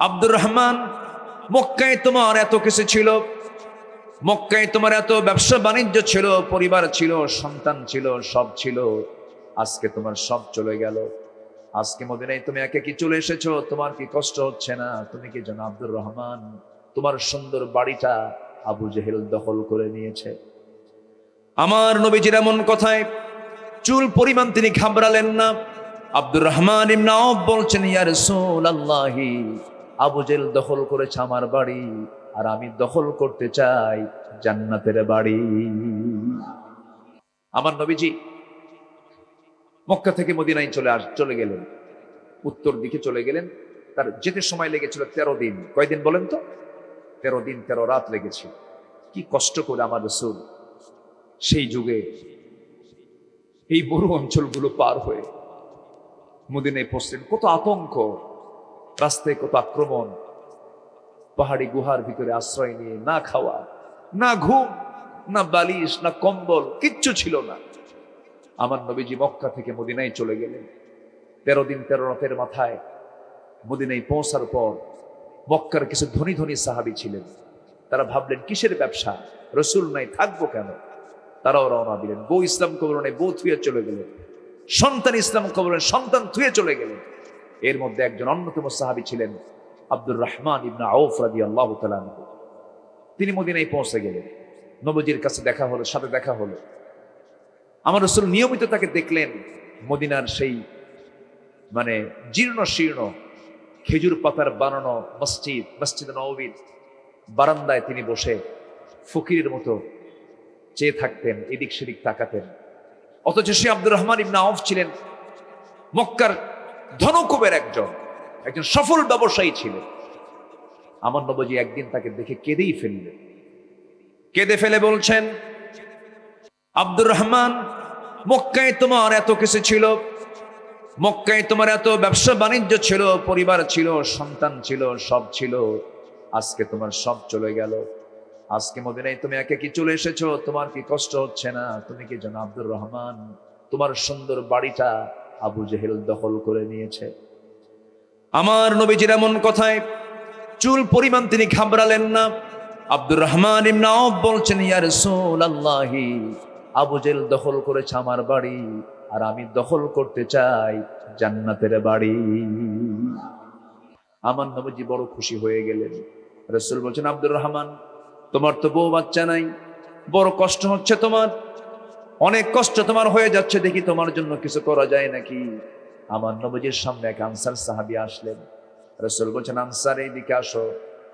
আব্দুর রহমান, মক্কায় তোমার এত কিছু ছিল, মক্কায় তোমার এত ব্যবসা বাণিজ্য ছিল, পরিবার ছিল, সন্তান ছিল, সব ছিল। আজকে তোমার সব চলে গেল। আজকে মদিনায় তুমি একাকী চলে এসেছো, তোমার কি কষ্ট হচ্ছে না? তুমি কি জানো আব্দুর রহমান, তোমার সুন্দর বাড়িটা আবু জেহেল দখল করে নিয়েছে। আমার নবীজির এমন কথায় চুল পরিমাণ তিনি ঘাবড়ালেন না। আব্দুর রহমান ইবনে আওফ বলছেন, ইয়া রাসূলুল্লাহি, আবু জেহেল দখল করেছে আমার বাড়ি, আর আমি দখল করতে চাই জান্নাতের বাড়ি। আমার নবীজি মক্কা থেকে মদিনায় চলে গেলেন, উত্তর দিকে চলে গেলেন। তার যেতে সময় লেগেছিল 13 দিন। কয়দিন বলেন তো? 13 দিন 13 রাত লেগেছিল। কি কষ্ট করে আমার রাসূল সেই যুগে এই মরু অঞ্চলগুলো পার হয়ে মদিনায় পৌঁছলেন। কত আতঙ্ক, রাস্তায় কত আক্রমণ, পাহাড়ি গুহার ভিতরে আশ্রয় নিয়ে, না খাওয়া, না ঘুম, না বালিশ, না কম্বল, কিচ্ছু ছিল না। আমার নবীজি মক্কা থেকে মদিনায় চলে গেলেন। 13 দিন 13 রাতের মাথায় মদিনায় পৌঁছার পর মক্কার কিছু ধনী ধনী সাহাবী ছিলেন। তারা ভাবলেন কিসের ব্যবসা, রসুল নাই, থাকবো কেন? তারাও রওনা দিলেন। বউ ইসলাম কবরণে বউ থুয়ে চলে গেলেন, সন্তান ইসলাম কবরণে সন্তান থুয়ে চলে গেলেন। এর মধ্যে একজন অন্যতম সাহাবী ছিলেন আব্দুর রহমান ইবনে আওফ রাদিয়াল্লাহু তাআলা আনহু। তিনি মদিনায় পৌঁছে গেলেন। নবীজির কাছে দেখা হলো, সাথে দেখা হলো। আমার রাসূল নিয়মিত তাকে দেখলেন মদিনার সেই জীর্ণ শীর্ণ খেজুর পাতার বানানো মসজিদ নববীর বারান্দায় তিনি বসে ফকিরের মতো চেয়ে থাকতেন, এদিক সেদিক তাকাতেন। অথচ সে আব্দুর রহমান ইবনে আওফ ছিলেন মক্কার ধনকুবের একজন সফল ব্যবসায়ী ছিলেন। আমার নবীজি একদিন তাকে দেখে কেঁদেই ফেললেন। কেঁদে ফেলে বলছেন, আব্দুর রহমান, মক্কায় তোমার এত কিছু ছিল, মক্কায় তোমার এত ব্যবসা বাণিজ্য ছিল, পরিবার ছিল, সন্তান ছিল, সব ছিল। আজকে তোমার সব চলে গেল। আজকে মদিনায় তুমি একাকী চলে এসেছো, তোমার কি কষ্ট হচ্ছে না? তুমি কি জানো আব্দুর রহমান, তোমার সুন্দর বাড়িটা আবু জেহেল দখল করে নিয়েছে। আমার নবীজির এমন কথায় চুল পরিমাণ তিনি ঘাবড়ালেন না। আব্দুর রহমান ইবনে আওফ বলছেন, ইয়া রাসূলুল্লাহি, আবু জেহেল দখল করেছে আমার বাড়ি, আর আমি দখল করতে চাই জান্নাতের বাড়ি। আমার নবীজি বড় খুশি হয়ে গেলেন। রাসূল বলছেন, আব্দুর রহমান, তোমার তো বউ বাচ্চা নাই, বড় কষ্ট হচ্ছে তোমার, অনেক কষ্ট তোমার হয়ে যাচ্ছে, দেখি তোমার জন্য কিছু করা যায় নাকি। আমার নবীজির সামনে এক আনসার সাহাবী আসলেন। রাসূল বলছেন, আনসার, এইদিকে আসো।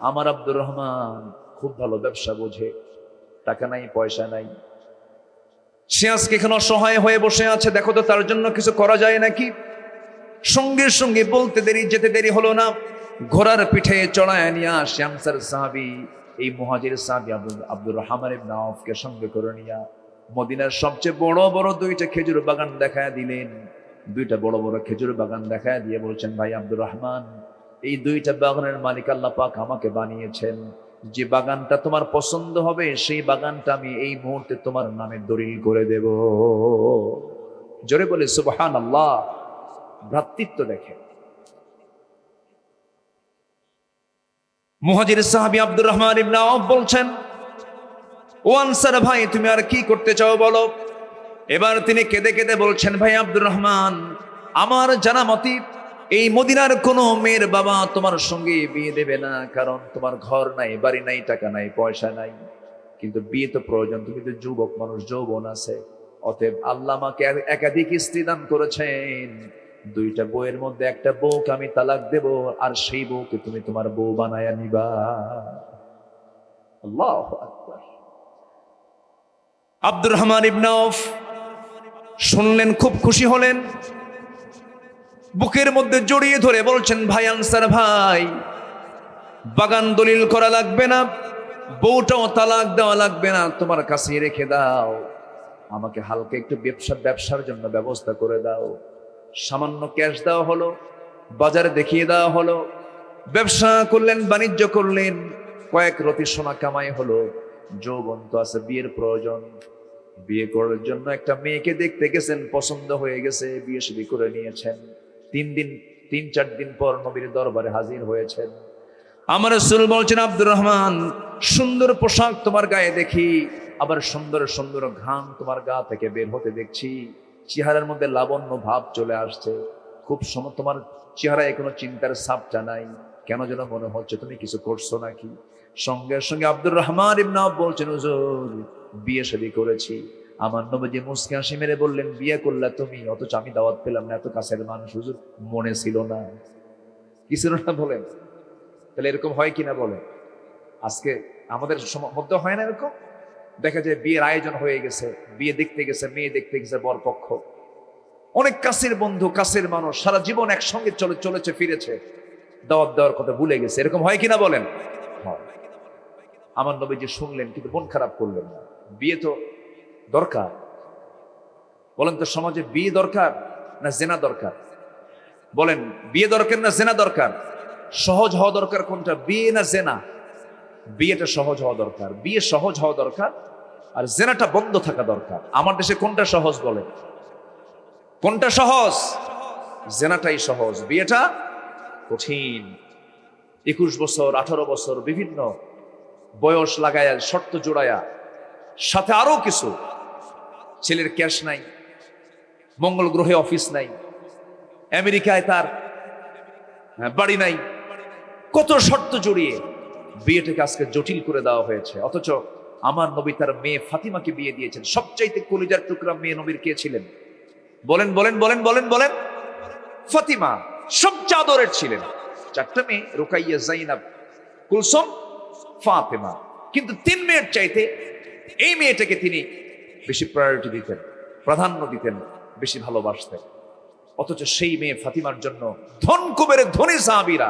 আমার আব্দুর রহমান খুব ভালো ব্যবসা বোঝে, টাকা নাই, পয়সা নাই, সে আজকে এখানে অসহায় হয়ে বসে আছে, দেখো তো তার জন্য কিছু করা যায় নাকি। সঙ্গে সঙ্গে বলতে দেরি, যেতে দেরি হলো না, ঘোড়ার পিঠে চড়ায় নিয়ে আসে আনসার সাহাবী, এই মুহাজির সাহাবী আব্দুর রহমান ইবনে আওফকে সঙ্গে করে নিয়ে মদিনার সবচেয়ে বড় বড় 2টা খেজুর বাগান দেখায় দিলেন। 2টা বড় বড় খেজুর বাগান দেখায় দিয়ে বলছেন, ভাই আব্দুর রহমান, এই 2টা বাগানের মালিক আল্লাহ পাক আমাকে বানিয়েছেন। যে বাগানটা তোমার পছন্দ হবে সেই বাগানটা আমি এই মুহূর্তে তোমার নামে দলিল করে দেব। জোরে বলে সুবহানাল্লাহ। ভ্রাতৃত্ব দেখে। মুহাজির সাহাবী আব্দুর রহমান ইবনে আওফ বলছেন, ও আনসার ভাই, তুমি আর কি করতে চাও বলো। এবার তিনি কেঁদে কেঁদে বলছেন, ভাই আব্দুর রহমান, আমার জানা মতে এই মদিনার কোনো মেয়ের বাবা তোমার সঙ্গে বিয়ে দেবে না, কারণ তোমার ঘর নাই, বাড়ি নাই, টাকা নাই, পয়সা নাই, কিন্তু বিয়ে তো প্রয়োজন, তুমি তো যুবক মানুষ, যৌবন আছে। অতএব আল্লাহ আমাকে একাধিক স্ত্রী দান করেছেন, 2টা বউয়ের মধ্যে একটা বউকে আমি তালাক দেব, আর সেই বউকে তুমি তোমার বউ বানায়া নিবা। আল্লাহু আকবার। আব্দুর রহমান ইবনে আওফ শুনলেন, খুব খুশি হলেন, বুকের মধ্যে জড়িয়ে ধরে বলছেন, ভাই আনসার ভাই, বাগান দলিল করা লাগবে না, বউটাও তালাক দেওয়া লাগবে না, তোমার কাছে রেখে দাও, আমাকে হালকা একটু ব্যবসার জন্য ব্যবস্থা করে দাও। সামান্য ক্যাশ দেওয়া হলো, বাজারে দেখিয়ে দেওয়া হলো, ব্যবসা করলেন, বাণিজ্য করলেন, কয়েক রতি সোনা কামাই হলো। যৌবন তো আছে, বিয়ের প্রয়োজন, বিয়ে করার জন্য একটা মেয়েকে দেখতে গেছেন, পছন্দ হয়ে গেছে, বিয়ে শাদী করে নিয়েছেন। 3-4 দিন পর নবীর দরবারে হাজির হয়েছেন। আমার রাসূল বলছেন, আব্দুর রহমান, সুন্দর পোশাক তোমার গায়ে দেখি, আবার সুন্দর সুন্দর ঘ্রাণ তোমার গা থেকে বের হতে দেখছি, চেহারার মধ্যে লাবণ্য ভাব চলে আসছে, খুব তোমার চেহারায় কোনো চিন্তার ছাপটা নাই, কেন যেন মনে হচ্ছে তুমি কিছু করছো নাকি। সঙ্গে সঙ্গে আব্দুর রহমান ইবনে আওফ বলছেন, হুজুর বিয়ে শাদী করেছি। আমার নবীজি মুস্কি হাসি মেরে বললেন, বিয়ে করলা তুমি, অথচ আমি দাওয়াত পেলাম না, এত কাছের মানুষ, হুজুর মনে ছিল না, কি ছিল না বলেন। তাহলে এরকম হয় কিনা বলেন, আজকে আমাদের মধ্যে হয় না এরকম? দেখা যায় বিয়ের আয়োজন হয়ে গেছে, বিয়ে দেখতে গেছে, মেয়ে দেখতে গেছে বরপক্ষ, অনেক কাছের বন্ধু, কাছের মানুষ, সারা জীবন একসঙ্গে চলেছে ফিরেছে, দাওয়াত দেওয়ার কথা ভুলে গেছে, এরকম হয় কিনা বলেন? হয়। আমার নবীজি শুনলেন কিন্তু মন খারাপ করলেন না। বিয়ে তো দরকার, বলেন তো সমাজে বিয়ে দরকার না জেনা দরকার? বলেন, বিয়ে দরকার না জেনা দরকার? সহজ হওয়া দরকার কোনটা, বিয়ে না জেনা? বিয়েটা সহজ হওয়া দরকার, বিয়ে সহজ হওয়া দরকার, আর জেনাটা বন্ধ থাকা দরকার। আমার দেশে কোনটা সহজ বলেন? কোনটা সহজ? জেনাটাই সহজ, বিয়েটা কঠিন। 21 বছর 18 বছর বিভিন্ন বয়স লাগায়া, শর্ত জোড়ায়া, সাথে আরো কিছু, ছেলের ক্যাশ নাই, মঙ্গল গ্রহে অফিস নাই, আমেরিকায় তার বাড়ি নাই, কত শর্ত জড়িয়ে বিয়েটাকে আজকে জটিল করে দেওয়া হয়েছে। অথচ আমার নবী তার মেয়ে ফাতিমাকে বিয়ে দিয়েছেন। সবচাইতে কলিজার টুকরা মেয়ে নবীর কে ছিলেন? বলেন বলেন বলেন বলেন বলেন। ফাতিমা সবচেয়ে আদরের ছিলেন। 4টা মেয়ে, রুকাইয়া, জাইনাব, কুলসুম, ফাতিমা, কিন্তু 3 মেয়ের চাইতে এই মেয়েটাকে তিনি বেশি প্রায়োরিটি দিতেন, প্রাধান্য দিতেন, বেশি ভালোবাসতেন। অথচ সেই মেয়ে ফাতিমার জন্য ধন কুবেরের ধনী সাহাবীরা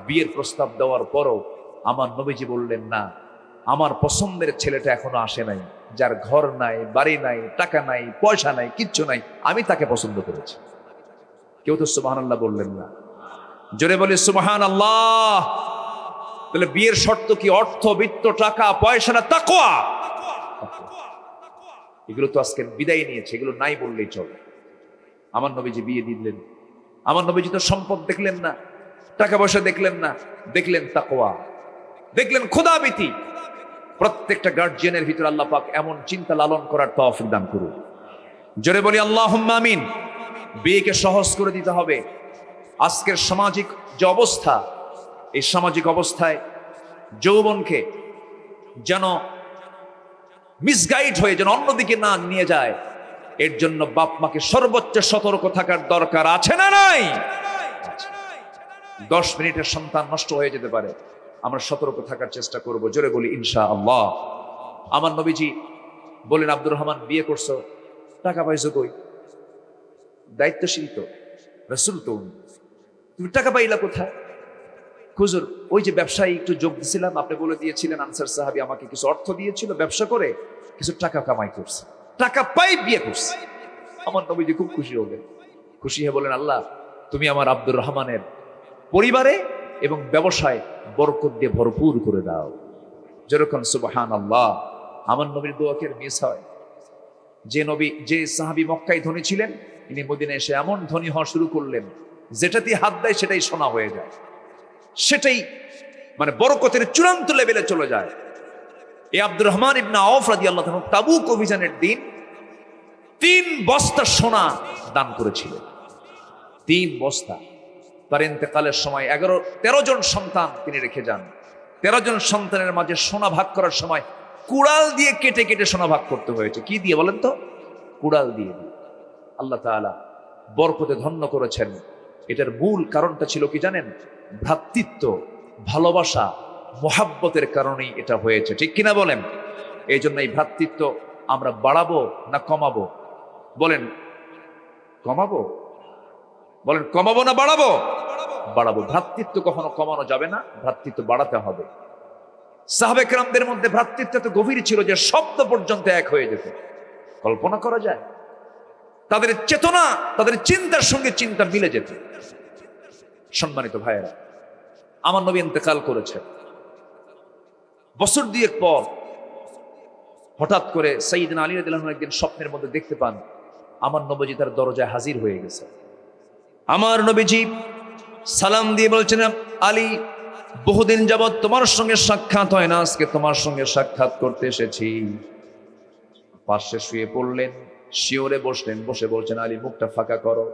বিয়ের প্রস্তাব দেওয়ার পরও আমার নবীজি বললেন, না, আমার পছন্দের ছেলেটা এখনো আসে নাই, যার ঘর নাই, বাড়ি নাই, টাকা নাই, পয়সা নাই, কিচ্ছু নাই, আমি তাকে পছন্দ করেছি। কেউ তো সুবহানাল্লাহ বললেন না। জোরে বলি সুবহানাল্লাহ। তাহলে বিয়ের শর্ত কি? অর্থ, বিত্ত, টাকা, পয়সা না তাকওয়া? এগুলো তো আজকে বিদায় নিয়েছে, এগুলো নাই বললেই চলে। আমার নবীজি বিয়ে দিলেন। আমার নবীজি তো সম্পদ দেখলেন না, টাকা পয়সা দেখলেন না, দেখলেন তাকওয়া, দেখলেন খোদাভীতি। প্রত্যেকটা গার্জিয়ানের ভিতরে আল্লাহ পাক এমন চিন্তা লালন করার তৌফিক দান করুন। জোরে বলি আল্লাহুম্মা আমিন। বিয়েকে সহজ করে দিতে হবে। আজকের সামাজিক যে অবস্থা, এই সামাজিক অবস্থায় যৌবনকে যেন মিসগাইড হয়ে যেন অন্যদিকে না নিয়ে যায়, এর জন্য বাপ মাকে সর্বোচ্চ সতর্ক থাকার দরকার আছে না নাই? 10 মিনিটের সন্তান নষ্ট হয়ে যেতে পারে, আমরা সতর্ক থাকার চেষ্টা করব। জোরে বলি ইনশাআল্লাহ। আমার নবীজি বলেন, আব্দুর রহমান বিয়ে করছো, টাকা পাইছো কই? দায়িত্বশীল তো, রাসূল তো, তুমি টাকা পাইলা কোথায়? হুজুর ওই যে ব্যবসায় একটু যোগ দিছিলাম, আপনি বলে দিয়েছিলেন আনসার সাহাবী আমাকে কিছু অর্থ দিয়েছিল, ব্যবসা করে কিছু টাকা কামাই করছে, টাকা পাই বিয়ে করছে। আমার নবীজি খুব খুশি হলেন। খুশি হয়ে বলেন, আল্লাহ তুমি আমার আব্দুর রহমানের পরিবারে এবং ব্যবসায় বরকত দিয়ে ভরপুর করে দাও। যেরকম সুবহানাল্লাহ। আমার নবীর দোয়া কি মিস হয়? যে সাহাবী মক্কায় ধনী ছিলেন, তিনি মদিনায় এসে এমন ধনী হওয়া শুরু করলেন, যেটাতে হাত দেয় সেটাই সোনা হয়ে যায়, সেটাই মানে বরকতের চূড়ান্ত লেভেলে চলে যায়। এই আব্দুর রহমান ইবনে আওফ রাদিয়াল্লাহু তাআলা তাবুক অভিযানের দিন 3 বস্তা সোনা দান করেছিলেন। 3 বস্তা। তার ইন্তেকালের সময় 13 জন সন্তান তিনি রেখে যান। 13 জন সন্তানের মাঝে সোনা ভাগ করার সময় কুড়াল দিয়ে কেটে কেটে সোনা ভাগ করতে হয়েছে। কি দিয়ে বলেন তো? কুড়াল দিয়ে। আল্লাহ তাআলা বরকতে ধন্য করেছেন। এটার মূল কারণটা ছিল কি জানেন? ভ্রাতৃত্ব, ভালোবাসা, মোহাব্বতের কারণেই এটা হয়েছে, ঠিক কিনা বলেন? এই জন্য এই ভ্রাতৃত্ব আমরা বাড়াবো না কমাবো? বলেন কমাবো? বলেন কমাবো না বাড়াবো? বাড়াবো। ভ্রাতৃত্ব কখনো কমানো যাবে না, ভ্রাতৃত্ব বাড়াতে হবে। সাহাবে কেরামদের মধ্যে ভ্রাতৃত্ব এত গভীর ছিল যে শব্দ পর্যন্ত এক হয়ে যেত। কল্পনা করা যায়? তাদের চেতনা, তাদের চিন্তার সঙ্গে চিন্তা মিলে যেত। সম্মানিত ভাইয়েরা, আমার নবী ইন্তেকাল করেছে। বছর 2 পর হঠাৎ করে সাইয়েদনা আলী রাদিয়াল্লাহু আনহু একদিন স্বপ্নের মধ্যে দেখতে পান আমার নবীজি তার দরজায় হাজির হয়ে গেছে। আমার নবীজি সালাম দিয়ে বলছেন, আলী বহুদিন যাবৎ তোমার সঙ্গে সাক্ষাৎ হয় না, আজকে তোমার সঙ্গে সাক্ষাৎ করতে এসেছি। পাশে শুয়ে পড়লেন, শিওরে বসলেন, বসে বলছেন, আলী মুখটা ফাঁকা করো।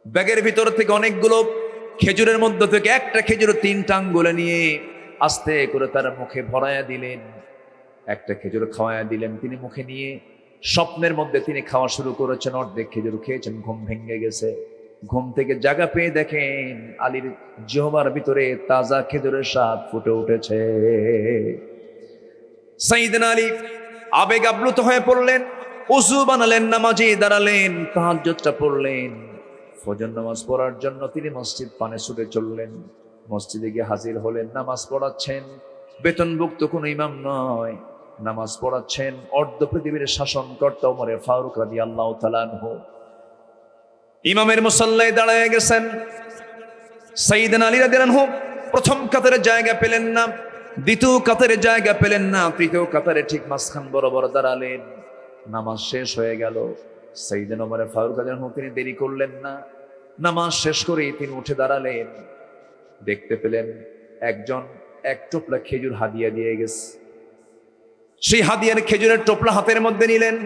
ব্যাগের ভিতর থেকে অনেকগুলো খেজুরের মধ্যে থেকে একটা খেজুর 3টা আঙ্গুলে নিয়ে আস্তে করে তার মুখে ভরায়া দিলেন। একটা খেজুর খাওয়ায়া দিলেন তিনি মুখে নিয়ে। স্বপ্নের মধ্যে তিনি খাওয়া শুরু করেছেন, অর্ধেক খেজুর খেয়েছেন, ঘুম ভেঙে গেছে। ঘুম থেকে জাগা পেয়ে দেখেন আলীর জিহ্বার ভিতরে তাজা খেজুরের স্বাদ ফুটে উঠেছে। সাইয়েদনা আলী আবেগ আপ্লুত হয়ে পড়লেন, ওযু বানালেন, নামাজে দাঁড়ালেন, তাহাজ্জুদটা পড়লেন। ফজর নামাজ পড়ার জন্য তিনি মসজিদ পানে ছুটে চললেন। মসজিদে গিয়ে হাজির হলেন, নামাজ পড়াচ্ছেন বেতনভুক্ত কোনো ইমাম নয়, নামাজ পড়াচ্ছেন অর্ধ পৃথিবীর শাসনকর্তা ওমর ফারুক রাদিয়াল্লাহু তাআলা আনহু। ইমামের মুসাল্লায় দাঁড়ায় গেছেন। সাইয়েদনা আলী রাদিয়াল্লাহু আনহু প্রথম কাতারে জায়গা পেলেন না, দ্বিতীয় কাতারে জায়গা পেলেন না, তৃতীয় কাতারে ঠিক মাঝখান বরাবর দাঁড়ালেন। নামাজ শেষ হয়ে গেল। সাইয়েদনা ওমর ফারুক রাদিয়াল্লাহু আনহু তিনি দেরি করলেন না, নামাজ শেষ করেই তিনি উঠে দাঁড়ালেন। দেখতে পেলেন একজন এক টোপলা খেজুর হাদিয়া দিয়ে গেছে। সেই হাদিয়ার খেজুরের টোপলা হাতের মধ্যে নিলেন।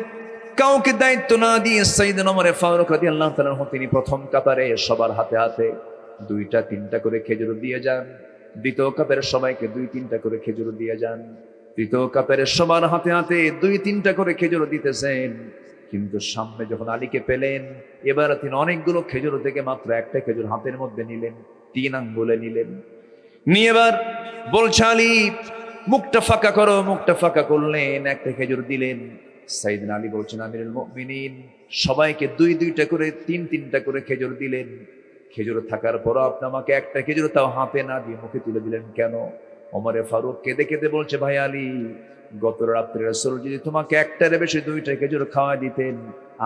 কাউকে দায়িত্ব না দিয়ে সাইয়েদনা ওমর ফারুক রাদিয়াল্লাহু তাআলা আনহু তিনি প্রথম কাতারে সবার হাতে হাতে 2টা 3টা করে খেজুর দিয়ে যান। দ্বিতীয় কাতারে সবাইকে 2-3টা করে খেজুর দিয়ে যান। তৃতীয় কাতারে সবার হাতে হাতে 2-3টা করে খেজুর দিতেছেন। কিন্তু সামনে যখন আলীকে পেলেন, এবার তিনি অনেকগুলো খেজুর থেকে মাত্র একটা খেজুর হাতের মধ্যে নিলেন, 3 আঙ্গুলে নিলেন। নিয়ে এবার বলছে, আলী মুখটা ফাঁকা করো। মুখটা ফাঁকা করলেন, একটা খেজুর দিলেন। সাইয়েদনা আলী বলছেন, আমিরুল মুমিনিন, সবাইকে 2-2টা করে 3-3টা করে খেজুর দিলেন। খেজুর থাকার পরও আপনি আমাকে একটা খেজুর তাও হাতে না দিয়ে মুখে তুলে দিলেন কেন? ওমরে ফারুক কেঁদে কেঁদে বলছে, ভাই আলী, গত রাত্রে রাসূল যদি তোমাকে একটার বেশি 2টা খেজুর খাওয়া দিতেন,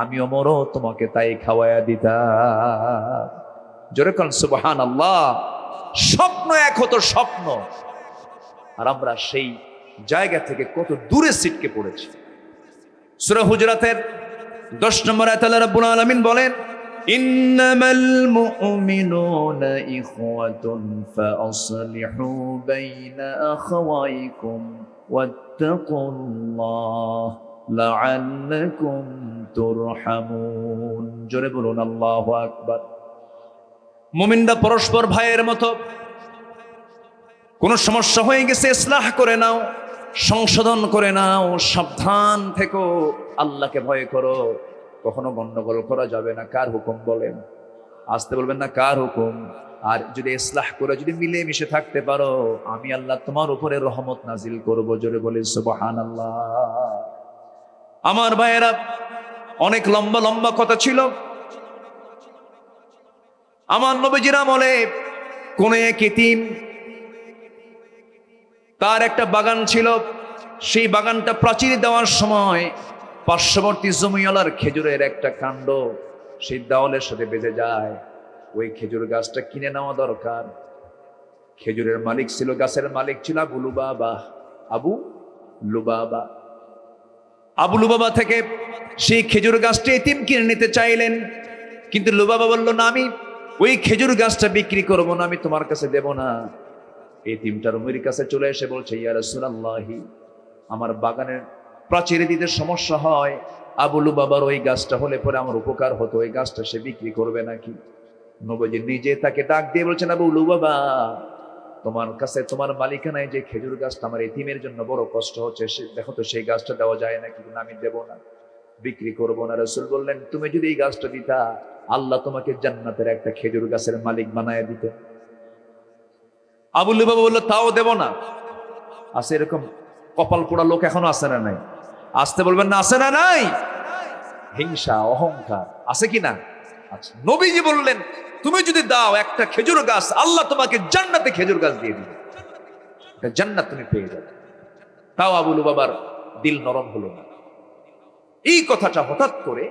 আমি ওমরও তোমাকে তাই খাওয়ায়া দিতাম। জোরে কোন সুবহানাল্লাহ। স্বপ্ন এক হতো, স্বপ্ন। আর আমরা সেই জায়গা থেকে কত দূরে ছিটকে পড়েছি। সূরা হুজরাতের 10 নম্বর আয়াতে আল্লাহ রাব্বুল আলামিন বলেন, ইন্নামাল মুমিনুনা ইখওয়াতুন ফাআসলিহু বাইনা আখাওয়াইকুম ওয়াত্তাকুল্লাহ লাআল্লাকুম তুরহামুন। জোরে বলুন আল্লাহু আকবার। মুমিনরা পরস্পর ভাইয়ের মতো। কোন সমস্যা হয়ে গেছে, ইসলাহ করে নাও, সংশোধন করে নাও, সাবধান থেকো, আল্লাহকে ভয় করো। কখনো গন্ডগোল করা যাবে না। কার হুকুম বলেন? আসতে বলবেন না, কার হুকুম? আর যদি ইসলাহ করে যদি মিলে মিশে থাকতে পারো, আমি আল্লাহ তোমার উপরে রহমত নাজিল করব। জোরে বলে সুবহানাল্লাহ। আমার ভাইয়েরা, অনেক লম্বা লম্বা কথা ছিল। আমার নবীজির আমলে কোন এক এতিম, তার একটা বাগান ছিল। সেই বাগানটা প্রাচীর দেওয়ার সময় পার্শ্ববর্তী জমিওয়ালার খেজুরের একটা কাণ্ড সেই দেওয়ালের সাথে বেঁধে যায়। ওই খেজুর গাছটা কিনে নেওয়া দরকার। খেজুরের মালিক ছিল, গাছের মালিক ছিল আবু লুবাবা। আবু লুবাবা আবু লুবাবা থেকে সেই খেজুর গাছটা এতিম কিনে নিতে চাইলেন, কিন্তু লুবাবা বলল, না, আমি ওই খেজুর গাছটা বিক্রি করব না, আমি তোমার কাছে দেব না। এতিমটার উমরের কাছে চলে এসে বলছে, ইয়া রাসূলুল্লাহি, আমার বাগানের প্রাচীরে দিতে সমস্যা হয়, আবু লুবাবার ওই গাছটা হলে পরে আমার উপকার হতো, ওই গাছটা সে বিক্রি করবে নাকি? নবীজি নিজে তাকে ডাক দিয়ে বলছেন, আবু লুবাবা, তোমার কাছে তোমার মালিকানায় যে খেজুর গাছটা আমার এতিমের জন্য বড় কষ্ট হচ্ছে, দেখো তো সেই গাছটা দেওয়া যায় নাকি? আমি দেব না, বিক্রি করব না। রাসূল বললেন, তুমি যদি এই গাছটা দিতা, আল্লাহ তোমাকে জান্নাতের একটা খেজুর গাছের মালিক বানায় দিতেন। আবু লুবাবা বলল, তাও দেব না। আছে এরকম কপাল পোড়া লোক এখনো আছে না নাই? আসতে বলবেন না, আছে না নাই? হিংসা, অহংকার আছে কি না? আচ্ছা, নবীজি বললেন, তুমি যদি দাও একটা খেজুর গাছ, আল্লাহ তোমাকে জান্নাতে খেজুর গাছ দিয়ে দিবে, জান্নাত তুমি পেয়ে যাবে। তাও আবু লুবাবার দিল নরম হলো না। এই কথাটা হঠাৎ করে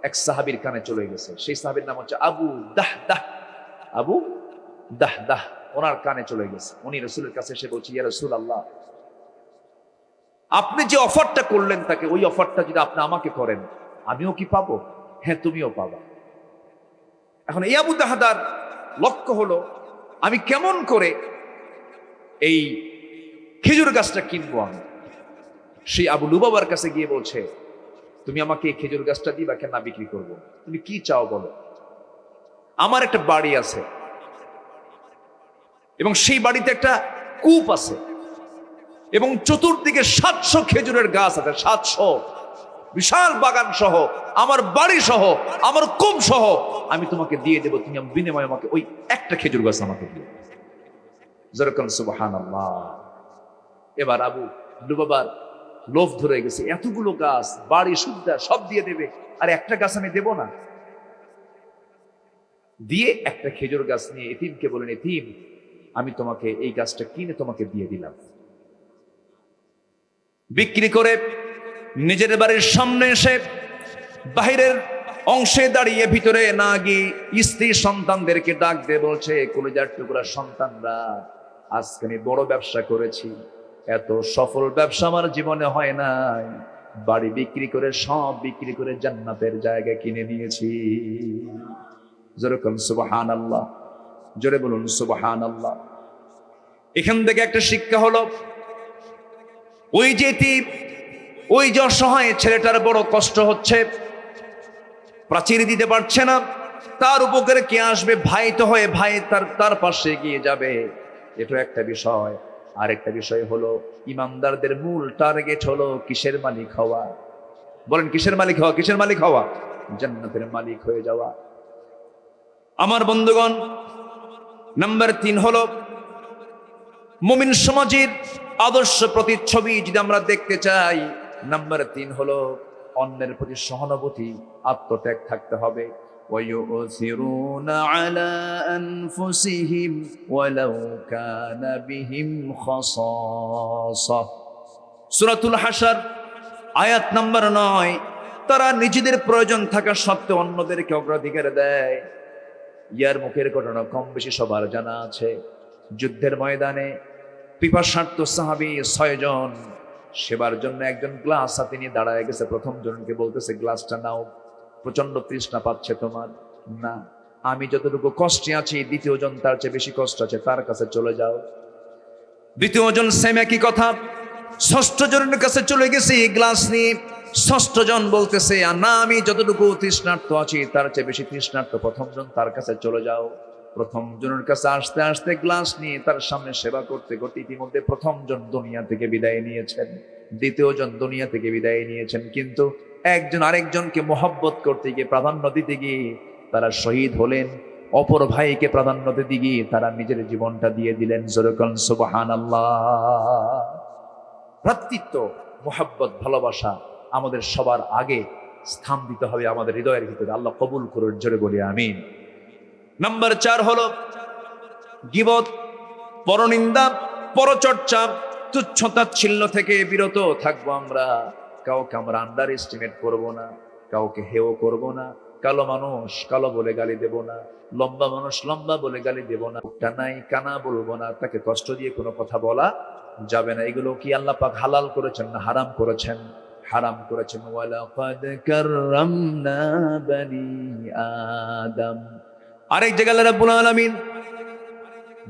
এক সাহাবীর কানে চলে গেছে। সেই সাহাবীর নাম হচ্ছে আবু দাহদাহ। আবু দাহদাহ ওনার কানে চলে গেছে। উনি রাসূলের কাছে এসে বলছে, ইয়া রাসূলুল্লাহ, আপনি যে অফারটা করলেন তাকে, ওই অফারটা যদি আপনি আমাকে করেন, আমিও কি পাবো? হ্যাঁ, তুমিও পাবা। এখন এই আবু দাহদার লক্ষ্য হলো আমি কেমন করে এই খেজুর গাছটা কিনবো? আমি সেই আবু লুবাবার কাছে গিয়ে বলছে, তুমি আমাকে এই খেজুর গাছটা দিবা, কেন না বিক্রি করবো? তুমি কি চাও বলো? আমার একটা বাড়ি আছে এবং সেই বাড়িতে একটা কূপ আছে এবং চতুর্দিকে 700 খেজুরের গাছ আছে, 700, বিশাল বাগান সহ, আমার বাড়ি সহ, আমার কূপ সহ আমি তোমাকে দিয়ে দেবো, তুমি বিনিময়ে আমাকে ওই একটা খেজুর গাছ আমাকে দিও। যেরকম সুবহানাল্লাহ। এবার আবু লুবাবার লোভ ধরে গেছে, এতগুলো গাছ, বাড়ি সুদ্ধা সব দিয়ে দেবে, আর একটা গাছ আমি দেব না? দিয়ে একটা খেজুর গাছ নিয়ে এতিমকে বলেন, এতিম আমি তোমাকে এই গাছটা কিনে তোমাকে দিয়ে দিলাম। বিক্রি করে নিজের বাড়ির সামনে এসে বাহিরের অংশে দাঁড়িয়ে ভিতরে না গিয়ে স্ত্রী সন্তানদেরকে ডাক দিয়ে বলছে, কলিজার টুকরা সন্তানরা, আজকে আমি বড় ব্যবসা করেছি, এত সফল ব্যবসা আমার জীবনে হয় নাই। বাড়ি বিক্রি করে, সব বিক্রি করে জান্নাতের জায়গা কিনে নিয়েছি। যেরকম সুবহানাল্লাহ, জোরে বলুন সুবহানাল্লাহ। এখান থেকে একটা শিক্ষা হলো, ওই যে ওই যে অসহায় ছেলেটার বড় কষ্ট হচ্ছে, প্রাচীর দিতে পারছে না, তার উপকারে কে আসবে? ভাই তো হয়ে ভাই তার পাশে এগিয়ে যাবে, এটা একটা বিষয়। আরেকটা বিষয় হলো, ইমানদারদের মূল টার্গেট হলো কিসের মালিক হওয়া? বলেন কিসের মালিক হওয়া? কিসের মালিক হওয়া? জান্নাতের মালিক হয়ে যাওয়া। আমার বন্ধুগণ, নাম্বার 3 হলো মুমিন সমাজের আদর্শ প্রতিচ্ছবি যদি আমরা দেখতে চাই, নাম্বার 3 হলো অন্যের প্রতি সহানুভূতি, আত্মত্যাগ থাকতে হবে। وَيُؤْثِرُونَ عَلَى أَنفُسِهِمْ وَلَوْ كَانَ بِهِمْ خَصَاصَةٌ। সূরাতুল হাশর আয়াত নাম্বার 9। তারা নিজেদের প্রয়োজন থাকা সত্ত্বেও অন্যদেরকে অগ্রাধিকার দেয়। ইয়ার মুখের ঘটনা কম বেশি সবার জানা আছে। যুদ্ধের ময়দানে পিপাসার্ত সাহাবী 6 জন, সেবার জন্য একজন গ্লাস হাতে নিয়ে দাঁড়ায় গেছে। প্রথম জনকে বলতেছে, গ্লাসটা নাও, প্রচন্ড তৃষ্ণা পাচ্ছে তোমার। না, আমি যতটুকু কষ্টে আছি, দ্বিতীয় জন তার চেয়ে বেশি কষ্ট আছে, তার কাছে চলে যাও। দ্বিতীয় জন সেম একই কথা, ষষ্ঠ জনের কাছে চলে গেছি গ্লাস নিয়ে। ষষ্ঠ জন বলতেছে, না, আমি যতটুকু তৃষ্ণার্ত আছি তার চেয়ে বেশি তৃষ্ণার্ত, প্রথম জন তার কাছে চলে যাও। প্রথম জনের কাছে আসতে আসতে গ্লাস নিয়ে তার সামনে সেবা করতে করতে ইতিমধ্যে প্রথম জন দুনিয়া থেকে বিদায় নিয়েছেন, দ্বিতীয় জন দুনিয়া থেকে বিদায় নিয়েছেন। কিন্তু একজন আরেকজনকে মোহব্বত করতে গিয়ে, প্রাধান্য দিতে গিয়ে তারা শহীদ হলেন। অপর ভাইকে প্রাধান্য দিতে গিয়ে তারা নিজের জীবনটা দিয়ে দিলেন। যেরকম সুবহানাল্লাহ। ভ্রাতৃত্ব, মোহাব্বত, ভালোবাসা আমাদের সবার আগে স্থান দিতে হবে আমাদের হৃদয়ের ভিতরে। আল্লাহ কবুল করুন, জোরে বলি আমিন। নাম্বার 4 হলো গীবত, পরনিন্দা, পরচর্চা, তুচ্ছতাচ্ছিল্য থেকে বিরত থাকবো আমরা। কাউকে আমরা আন্ডার এস্টিমেট করবো না, কাউকে হেয় করব না। কালো মানুষ কালো বলে গালি দেব না, লম্বা মানুষ লম্বা বলে গালি দেব না, টানাই কানা বলবো না, তাকে কষ্ট দিয়ে কোনো কথা বলা যাবে না। এগুলো কি আল্লাহ পাক হালাল করেছেন না হারাম করেছেন? হারাম করেছেন। ওয়ালাকাদ কাররামনা বানি আদম। আরেক জায়গায় আল্লাহ রাব্বুল আলামিন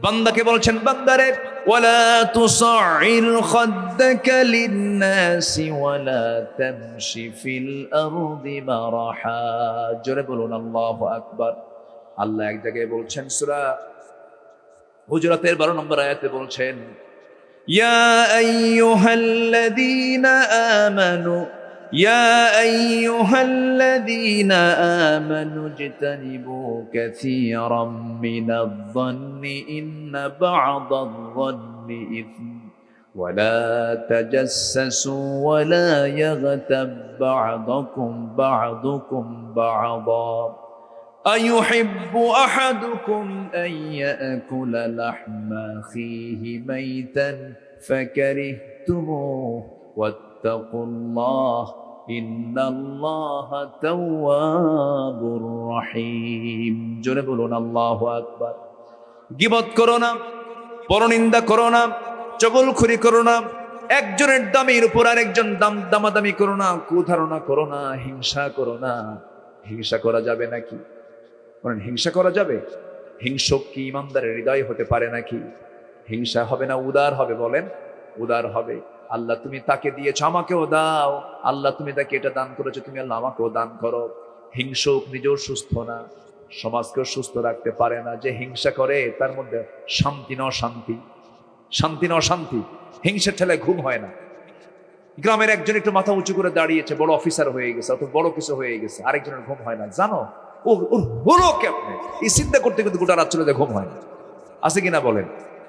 বান্দাকে বলছেন, বান্দারে ওয়ালা তুসাইর খাদ্দাকা লিন-নাসি ওয়ালা তামশি ফিল আরদি মারাহা। জোরে বলুন আল্লাহু আকবার। আল্লাহ এক জায়গায় বলছেন, সূরা হুজরাতের 12 নম্বর আয়াতে বলছেন, ইয়া আইয়ুহাল্লাযীনা আমানু يا أيها الذين آمنوا اجتنبوا كثيرا من الظن إن بعض الظن إثم ولا تجسسوا ولا يغتب بعضكم بعضا أيحب أحدكم أن يأكل لحم أخيه ميتا فكرهتموه واتقوا الله إن الله تواب رحيم। জোরে বলুন আল্লাহু আকবার। গীবত করো না, পরনিন্দা করো না, চগলখুরি করো না, একজনের দামের উপর আরেকজন দামাদামি করো না, কুধারণা করো না, হিংসা করো না। হিংসা করা যাবে নাকি? বলেন, হিংসা করা যাবে? হিংসুক কি ইমানদারের হৃদয় হতে পারে নাকি? হিংসা হবে না উদার হবে? বলেন, উদার হবে। আল্লাহ তুমি তাকে দিয়েছ, আমাকেও দাও। আল্লাহ তুমি তাকে এটা দান করেছো, তুমি আল্লাহ আমাকেও দান করো। হিংসুক নিজেও সুস্থ না, সমাজকেও সুস্থ রাখতে পারে না। যে হিংসা করে তার মধ্যে শান্তি ন শান্তি, শান্তি ন শান্তি। হিংসা ঠেলায় ঘুম হয় না। গ্রামের একজন একটু মাথা উঁচু করে দাঁড়িয়েছে, বড় অফিসার হয়ে গেছে, অত বড় কিছু হয়ে গেছে, আরেকজনের ঘুম হয় না। জানো ওর হলো কেমনে? এই চিন্তা করতে কিন্তু গোটা রাত চলে যায়, ঘুম হয় না। আছে কিনা বলেন?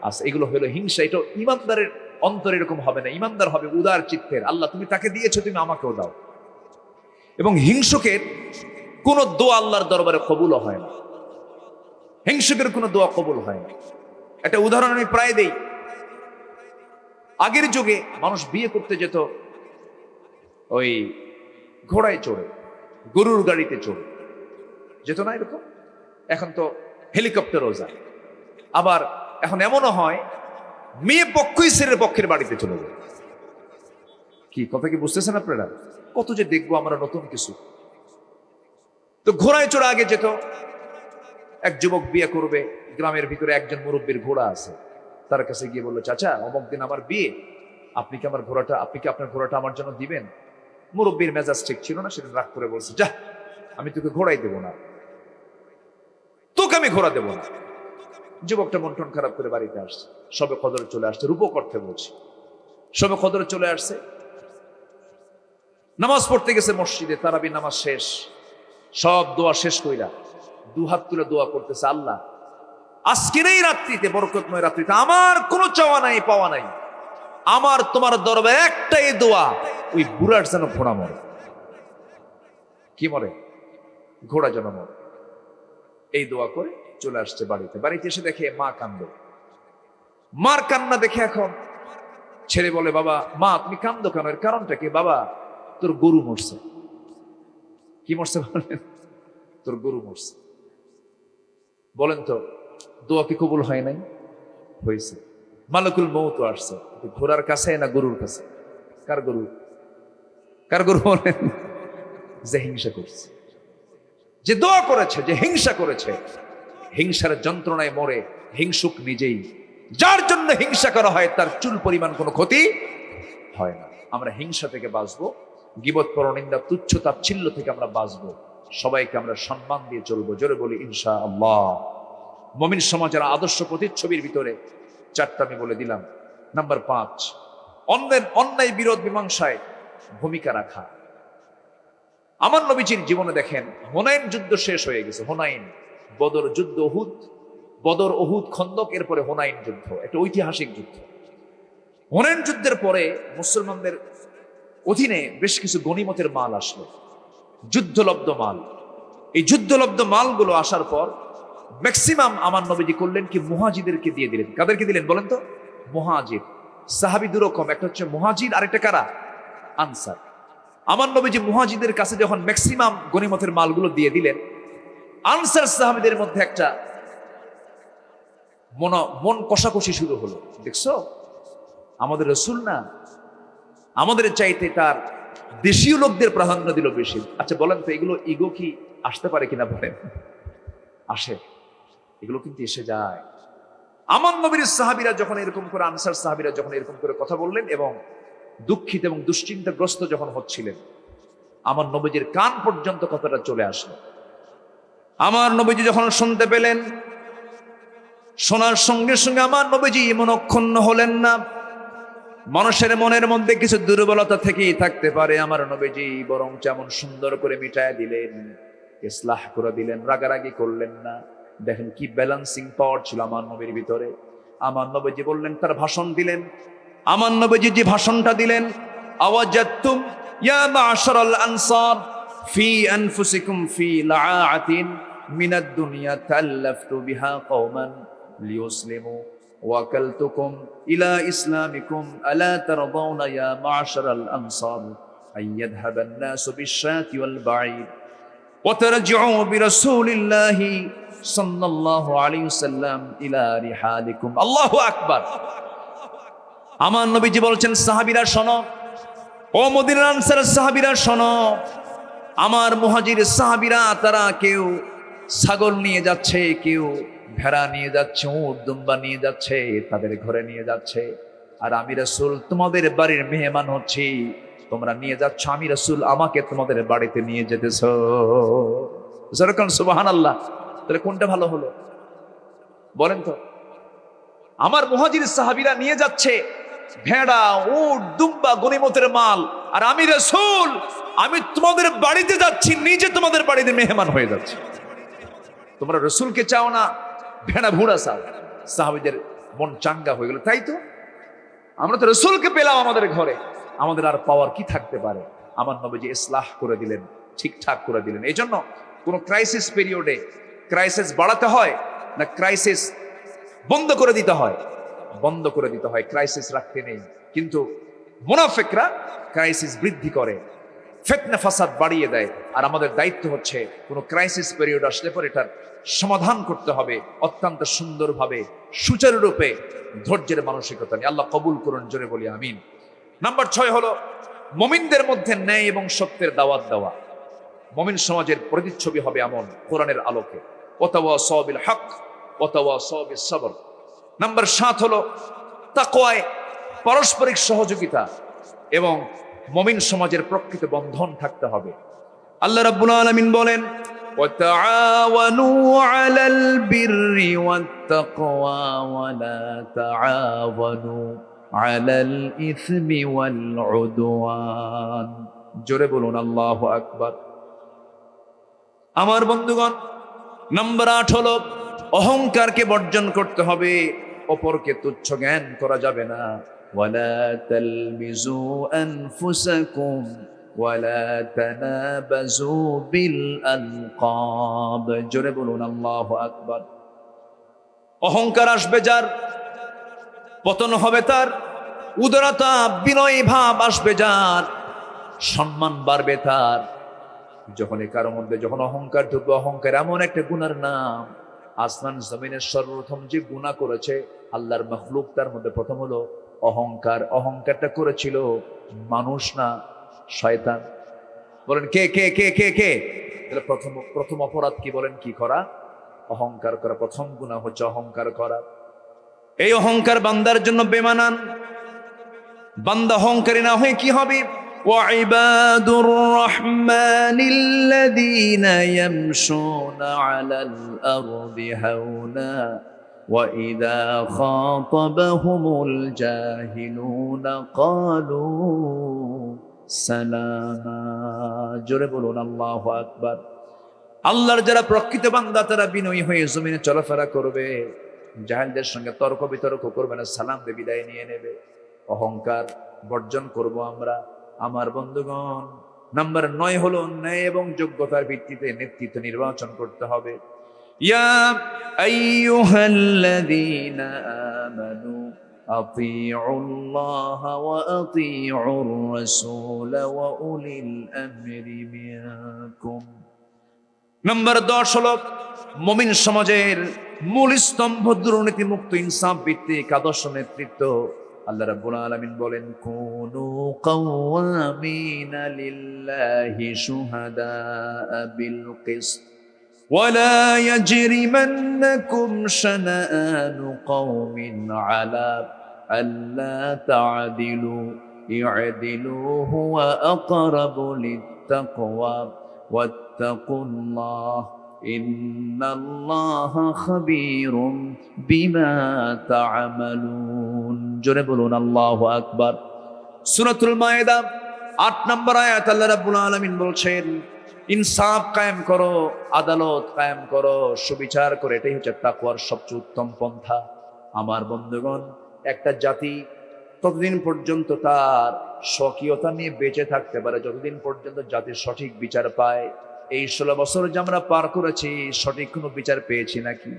আছে। এগুলো হলো হিংসা। এটা ইমানদারের অন্তর এরকম হবে না। ইমানদার হবে উদার চিত্তের। আল্লাহ তুমি তাকে দিয়েছো, তুমি আমাকেও দাও। এবং হিংসুকের কোন দোয়া আল্লাহর দরবারে কবুল হয় না। হিংসুকের কোন দোয়া কবুল হয় না। একটা উদাহরণ আমি প্রায় দেই। আগের যুগে মানুষ বিয়ে করতে যেত ওই ঘোড়ায় চড়ে, গরুর গাড়িতে চড়ে যেত না এরকম? এখন তো হেলিকপ্টারও যায়। আবার এখন এমনও হয় মেয়ে পক্ষই ছেলের পক্ষের বাড়িতে চলে যায়। কি কথা কি বুঝতেছেন আপনারা? কত যে দেখবো আমরা নতুন কিছু। তো ঘোড়ায় চড়ে আগে যেত। এক যুবক বিয়ে করবে, গ্রামের ভিতরে একজন মুরব্বীর ঘোড়া আছে, তার কাছে গিয়ে বললো, চাচা অমুক দিন আমার বিয়ে, আপনি কি আপনার ঘোড়াটা আমার জন্য দিবেন? মুরব্বীর মেজাজ ঠিক ছিল না, সেটা রাগ করে বলছে, যা, আমি তোকে ঘোড়াই দেবো না, তোকে আমি ঘোড়া দেবো না। যুবকটা মন টন খারাপ করে বাড়িতে আসছে। সবে কদরে চলে আসছে, রূপক অর্থে বলছি। সবে কদরে চলে আসছে, নামাজ পড়তে গেছে মসজিদে, তারাবি নামাজ শেষ, সব দোয়া শেষ কইরা দুহাত তুলে দোয়া করতেছে, আল্লাহ আজকের এই রাত্রিতে, বরকতময় রাত্রিতে আমার কোনো চাওয়া নাই পাওয়া নাই, আমার তোমার দরবারে একটাই দোয়া, ওই বুড়ার যেন ঘোড়া মরে। কি মরে? ঘোড়া যেন মরে। এই দোয়া করে চলে আসছে বাড়িতে। বাড়িতে এসে দেখে মা কান্দে। মার কান্না দেখে এখন ছেলে বলে, বাবা, মা তুমি কান্দো কেন? এর কারণটা কি? বাবা তোর গরু মরছে। কি মরছে বলেন? তোর গরু মরছে। বলেন তো দোয়া কি কবুল হয় নাই? হয়েছে। মালাকুল মউত আসছে। ঘোড়ার কাছে না গরুর কাছে? কার গরু? কার গরু বলেন? যে হিংসা করছে, যে দোয়া করেছে, যে হিংসা করেছে, হিংসার যন্ত্রণায় মরে হিংসুক নিজেই। যার জন্য হিংসা করা হয় তার চুল পরিমাণ কোনো ক্ষতি হয় না। আমরা হিংসা থেকে বাঁচবো, গীবত পরনিন্দা তুচ্ছ তাচ্ছিল্য থেকে আমরা বাঁচবো। সবাইকে আমরা সম্মান দিয়ে চলবো। জোরে বলি ইনশাআল্লাহ। মুমিন সমাজের আদর্শ প্রতিচ্ছবির ভিতরে চারটা আমি বলে দিলাম। নাম্বার 5, অন্যায় বিরোধ মীমাংসায় ভূমিকা রাখা। আমার নবীজির জীবনে দেখেন, হুনাইন যুদ্ধ শেষ হয়ে গেছে। হুনাইন, বদর যুদ্ধ, বদর, উহুদ, খন্দক, এরপরে হুনাইন যুদ্ধ, একটা ঐতিহাসিক যুদ্ধ। হুনাইন যুদ্ধের পরে মুসলমানদের অধীনে বেশ কিছু গনিমতের মাল আসলো, যুদ্ধলব্ধ মাল। এই যুদ্ধলব্ধ মালগুলো আসার পর ম্যাক্সিমাম আমার নবীজি করলেন কি, মুহাজিদেরকে দিয়ে দিলেন। কাদেরকে দিলেন বলেন তো? মুহাজির। সাহাবী দুরকম, একটা হচ্ছে মুহাজির, আরেকটা কারা? আনসার। আমার নবীজি মুহাজিদের কাছে যখন ম্যাক্সিমাম গনিমতের মালগুলো দিয়ে দিলেন, আনসার সাহাবীদের মধ্যে একটা মন কষাকষি শুরু হলো। দেখছো, আমাদের রাসূল না, আমাদের চাইতে তার দেশীয় লোকদের প্রাধান্য দিল বেশি। আচ্ছা বলেন তো, এগুলো ইগো কি আসতে পারে কিনা বলেন? আসে, এগুলো কিন্তু এসে যায়। আমার নবীর সাহাবীরা যখন এরকম করে, আনসার সাহাবীরা যখন এরকম করে কথা বললেন এবং দুঃখিত এবং দুশ্চিন্তাগ্রস্ত যখন হচ্ছিলেন, আমার নবীজির কান পর্যন্ত কথাটা চলে আসলো। আমার নবীজি যখন শুনতে পেলেন, শোনার সঙ্গে সঙ্গে আমার নবীজি মনক্ষুণ্ণ হলেন না। মানুষের মনের মধ্যে কিছু দুর্বলতা থেকেই থাকতে পারে, আমার নবীজি বরং যেমন সুন্দর করে মিটায় দিলেন, ইসলাহ করে দিলেন, রাগারাগি করলেন না। দেখেন কি ব্যালেন্সিং পাওয়ার ছিল আমার নবীর ভিতরে। আমার নবীজি বললেন, তার ভাষণ দিলেন। আমার নবীজি যে ভাষণটা দিলেন, আওয়াজাতুম ইয়া মা'শারাল আনসার ফি আনফুসিকুম ফি লাআতিন মিনাদ দুনিয়া তাল্লাফতু বিহা কওমান লিয়ুসলিমু ওয়াকালতুকুম ইলা ইসলামিকুম আলা তারদাউনা ইয়া মা'শারাল আনসার আইয়াযহাবান নাসু বিশ-শাতি ওয়াল বাঈদ ওয়া তারজিউ বিরাসূলিল্লাহি সাল্লাল্লাহু আলাইহি ওয়াসাল্লাম ইলা রিহালিকুম। আল্লাহু আকবার। আমার নবীজি বলছেন, সাহাবীরা শোনো, ও মদিনার আনসার সাহাবীরা শোনো, আমার মুহাজির সাহাবীরা তারা কেউ ছাগল নিয়ে যাচ্ছে, কেউ ভেড়া নিয়ে যাচ্ছে, উট দুম্বা নিয়ে যাচ্ছে, তাদের ঘরে নিয়ে যাচ্ছে। আর আমি রাসূল তোমাদের বাড়ির মেহমান হচ্ছি, তোমরা নিয়ে যাচ্ছ, আমি রাসূল আমাকে তোমাদের বাড়িতে নিয়ে যেতেছ। যেরকম সুবহানাল্লাহ। তাহলে কোনটা ভালো হলো বলেন তো? আমার মুহাজির সাহাবীরা নিয়ে যাচ্ছে ভেড়া, উট, দুম্বা, গনিমতের মাল, আর আমি রাসূল আমি তোমাদের বাড়িতে যাচ্ছি, নিজে তোমাদের বাড়িতে মেহমান হয়ে যাচ্ছি। তোমরা রাসূলকে চাও না, ভেড়া ভুড়া চাও। সাহাবীদের মন চাঙ্গা হয়ে গেল, তাই তো আমরা তো রাসূলকে পেলাম আমাদের ঘরে, আমাদের আর পাওয়ার কি থাকতে পারে। আমার নবীজি ইসলাহ করে দিলেন, ঠিকঠাক করে দিলেন। এই জন্য কোন ক্রাইসিস পিরিয়ডে ক্রাইসিস বাড়াতে হয় না ক্রাইসিস বন্ধ করে দিতে হয়? বন্ধ করে দিতে হয়, ক্রাইসিস রাখতে নেই। কিন্তু মুনাফিকরা ক্রাইসিস বৃদ্ধি করে, ফিতনা ফাসাদ বাড়িয়ে দেয়। আর আমাদের দায়িত্ব হচ্ছে কোন ক্রাইসিস পিরিয়ড আসলে পরে এটার সমাধান করতে হবে অত্যন্ত সুন্দরভাবে, সুচারুরূপে, ধৈর্যের মানসিকতা নিয়ে। আল্লাহ কবুল করুন, জোরে বলি আমিন। নাম্বার 6 হলো মুমিনদের মধ্যে ন্যায় এবং সত্যের দাওয়াত দেওয়া। মুমিন সমাজের প্রতিচ্ছবি হবে এমন কোরআনের আলোকে। ওয়াতাওয়াসাউ বিল হক ওয়াতাওয়াসাউ বিস সবর। নাম্বার 7 হলো তাকওয়ায় পারস্পরিক সহযোগিতা এবং মুমিন সমাজের প্রকৃত বন্ধন থাকতে হবে। আল্লাহ রাব্বুল আলামিন বলেন, ওয়াতাআওয়ানু আলাল বিররি ওয়াত তাকওয়া ওয়া লা তাআওয়ানু আলাল ইসমি ওয়াল উদওয়ান। জোরে বলুন আল্লাহু আকবার। আমার বন্ধুগণ, নাম্বার 8 হলো অহংকারকে বর্জন করতে হবে, অপরকে তুচ্ছ জ্ঞান করা যাবে না। ওয়ালা তালমিজু আনফুসাকুম ওয়ালা তানাবাজু বিল আলকাব। জোরে বলুন আল্লাহু আকবার। অহংকার আসবে যার, পতন হবে তার। উদারতা, বিনয়ী ভাব আসবে যার, সম্মান বাড়বে তার। যখন কারোর মধ্যে যখন অহংকার ঢুকবে, অহংকার এমন একটা গুনার নাম, আসমান জমিনের সর্বপ্রথম যে গুনাহ করেছে আল্লাহর মাখলুক, তার মধ্যে প্রথম হলো অহংকার। অহংকারটা করেছিল মানুষ না শয়তান? বলেন কে কে কে কে কে? তাহলে প্রথম অপরাধ কি বলেন? কি করা? অহংকার করা। প্রথম গুনাহ হচ্ছে অহংকার করা। এই অহংকার বান্দার জন্য বেমানান। বান্দা অহংকারী না হয়ে কি হবে? وعباد الرحمن الذين يمشون على الأرض هونا وإذا خاطبهم الجاهلون قالوا سلاما। জোরে বলুন আল্লাহু আকবার। আল্লাহর যারা প্রকৃত বান্দা তারা বিনয়ী হয়ে জমিনে চলাফেরা করবে, জাহেলদের সঙ্গে তর্ক বিতর্ক করবে না, সালাম দিয়ে বিদায় নিয়ে নেবে। অহংকার বর্জন করব আমরা। আমার বন্ধুগণ, নাম্বার 9 হলো ন্যায় এবং যোগ্যতার ভিত্তিতে নেতৃত্ব নির্বাচন করতে হবে। ইয়া আইয়ুহাল্লাযীনা আমানু আতিউল্লাহ ওয়া আতিউর রাসূল ওয়া উলিল আমরি মিনকুম। নাম্বার 10 হলো মুমিন সমাজের মূল স্তম্ভ দুর্নীতি মুক্ত ইনসাফ ভিত্তিক আদর্শ নেতৃত্ব। আল্লাহ রাব্বুল আলামিন বলেন, কুনু কাওয়ামিনা লিল্লাহি শুহাদাআ বিল কিসত ওয়া লা ইয়াজরিমান্নাকুম শানাআনু কওমিন আলা আল্লা তা'দিলু ই'দিলু হুয়া আকরাবু লিত-তাকওয়া ওয়াত্তাকুল্লাহ ইন্নাল্লাহা খাবীরুম বিমা তা'মালুন। জোরে বলুন আল্লাহু আকবার। সূরাতুল মায়েদা 8 নম্বর আয়াত আল্লাহ রাব্বুল আলামিন বলছেন, ইনসাফ কায়েম করো, আদালত কায়েম করো, সুবিচার করে, এটাই হচ্ছে তাকওয়ার সবচেয়ে উত্তম পন্থা। আমার বন্ধুগণ, একটা জাতি ততদিন পর্যন্ত তার স্বকীয়তা নিয়ে বেঁচে থাকতে পারে যতদিন পর্যন্ত জাতির সঠিক বিচার পায়। এই 16 বছর যে আমরা পার করেছি, সঠিক কোনো বিচার পেয়েছি নাকি?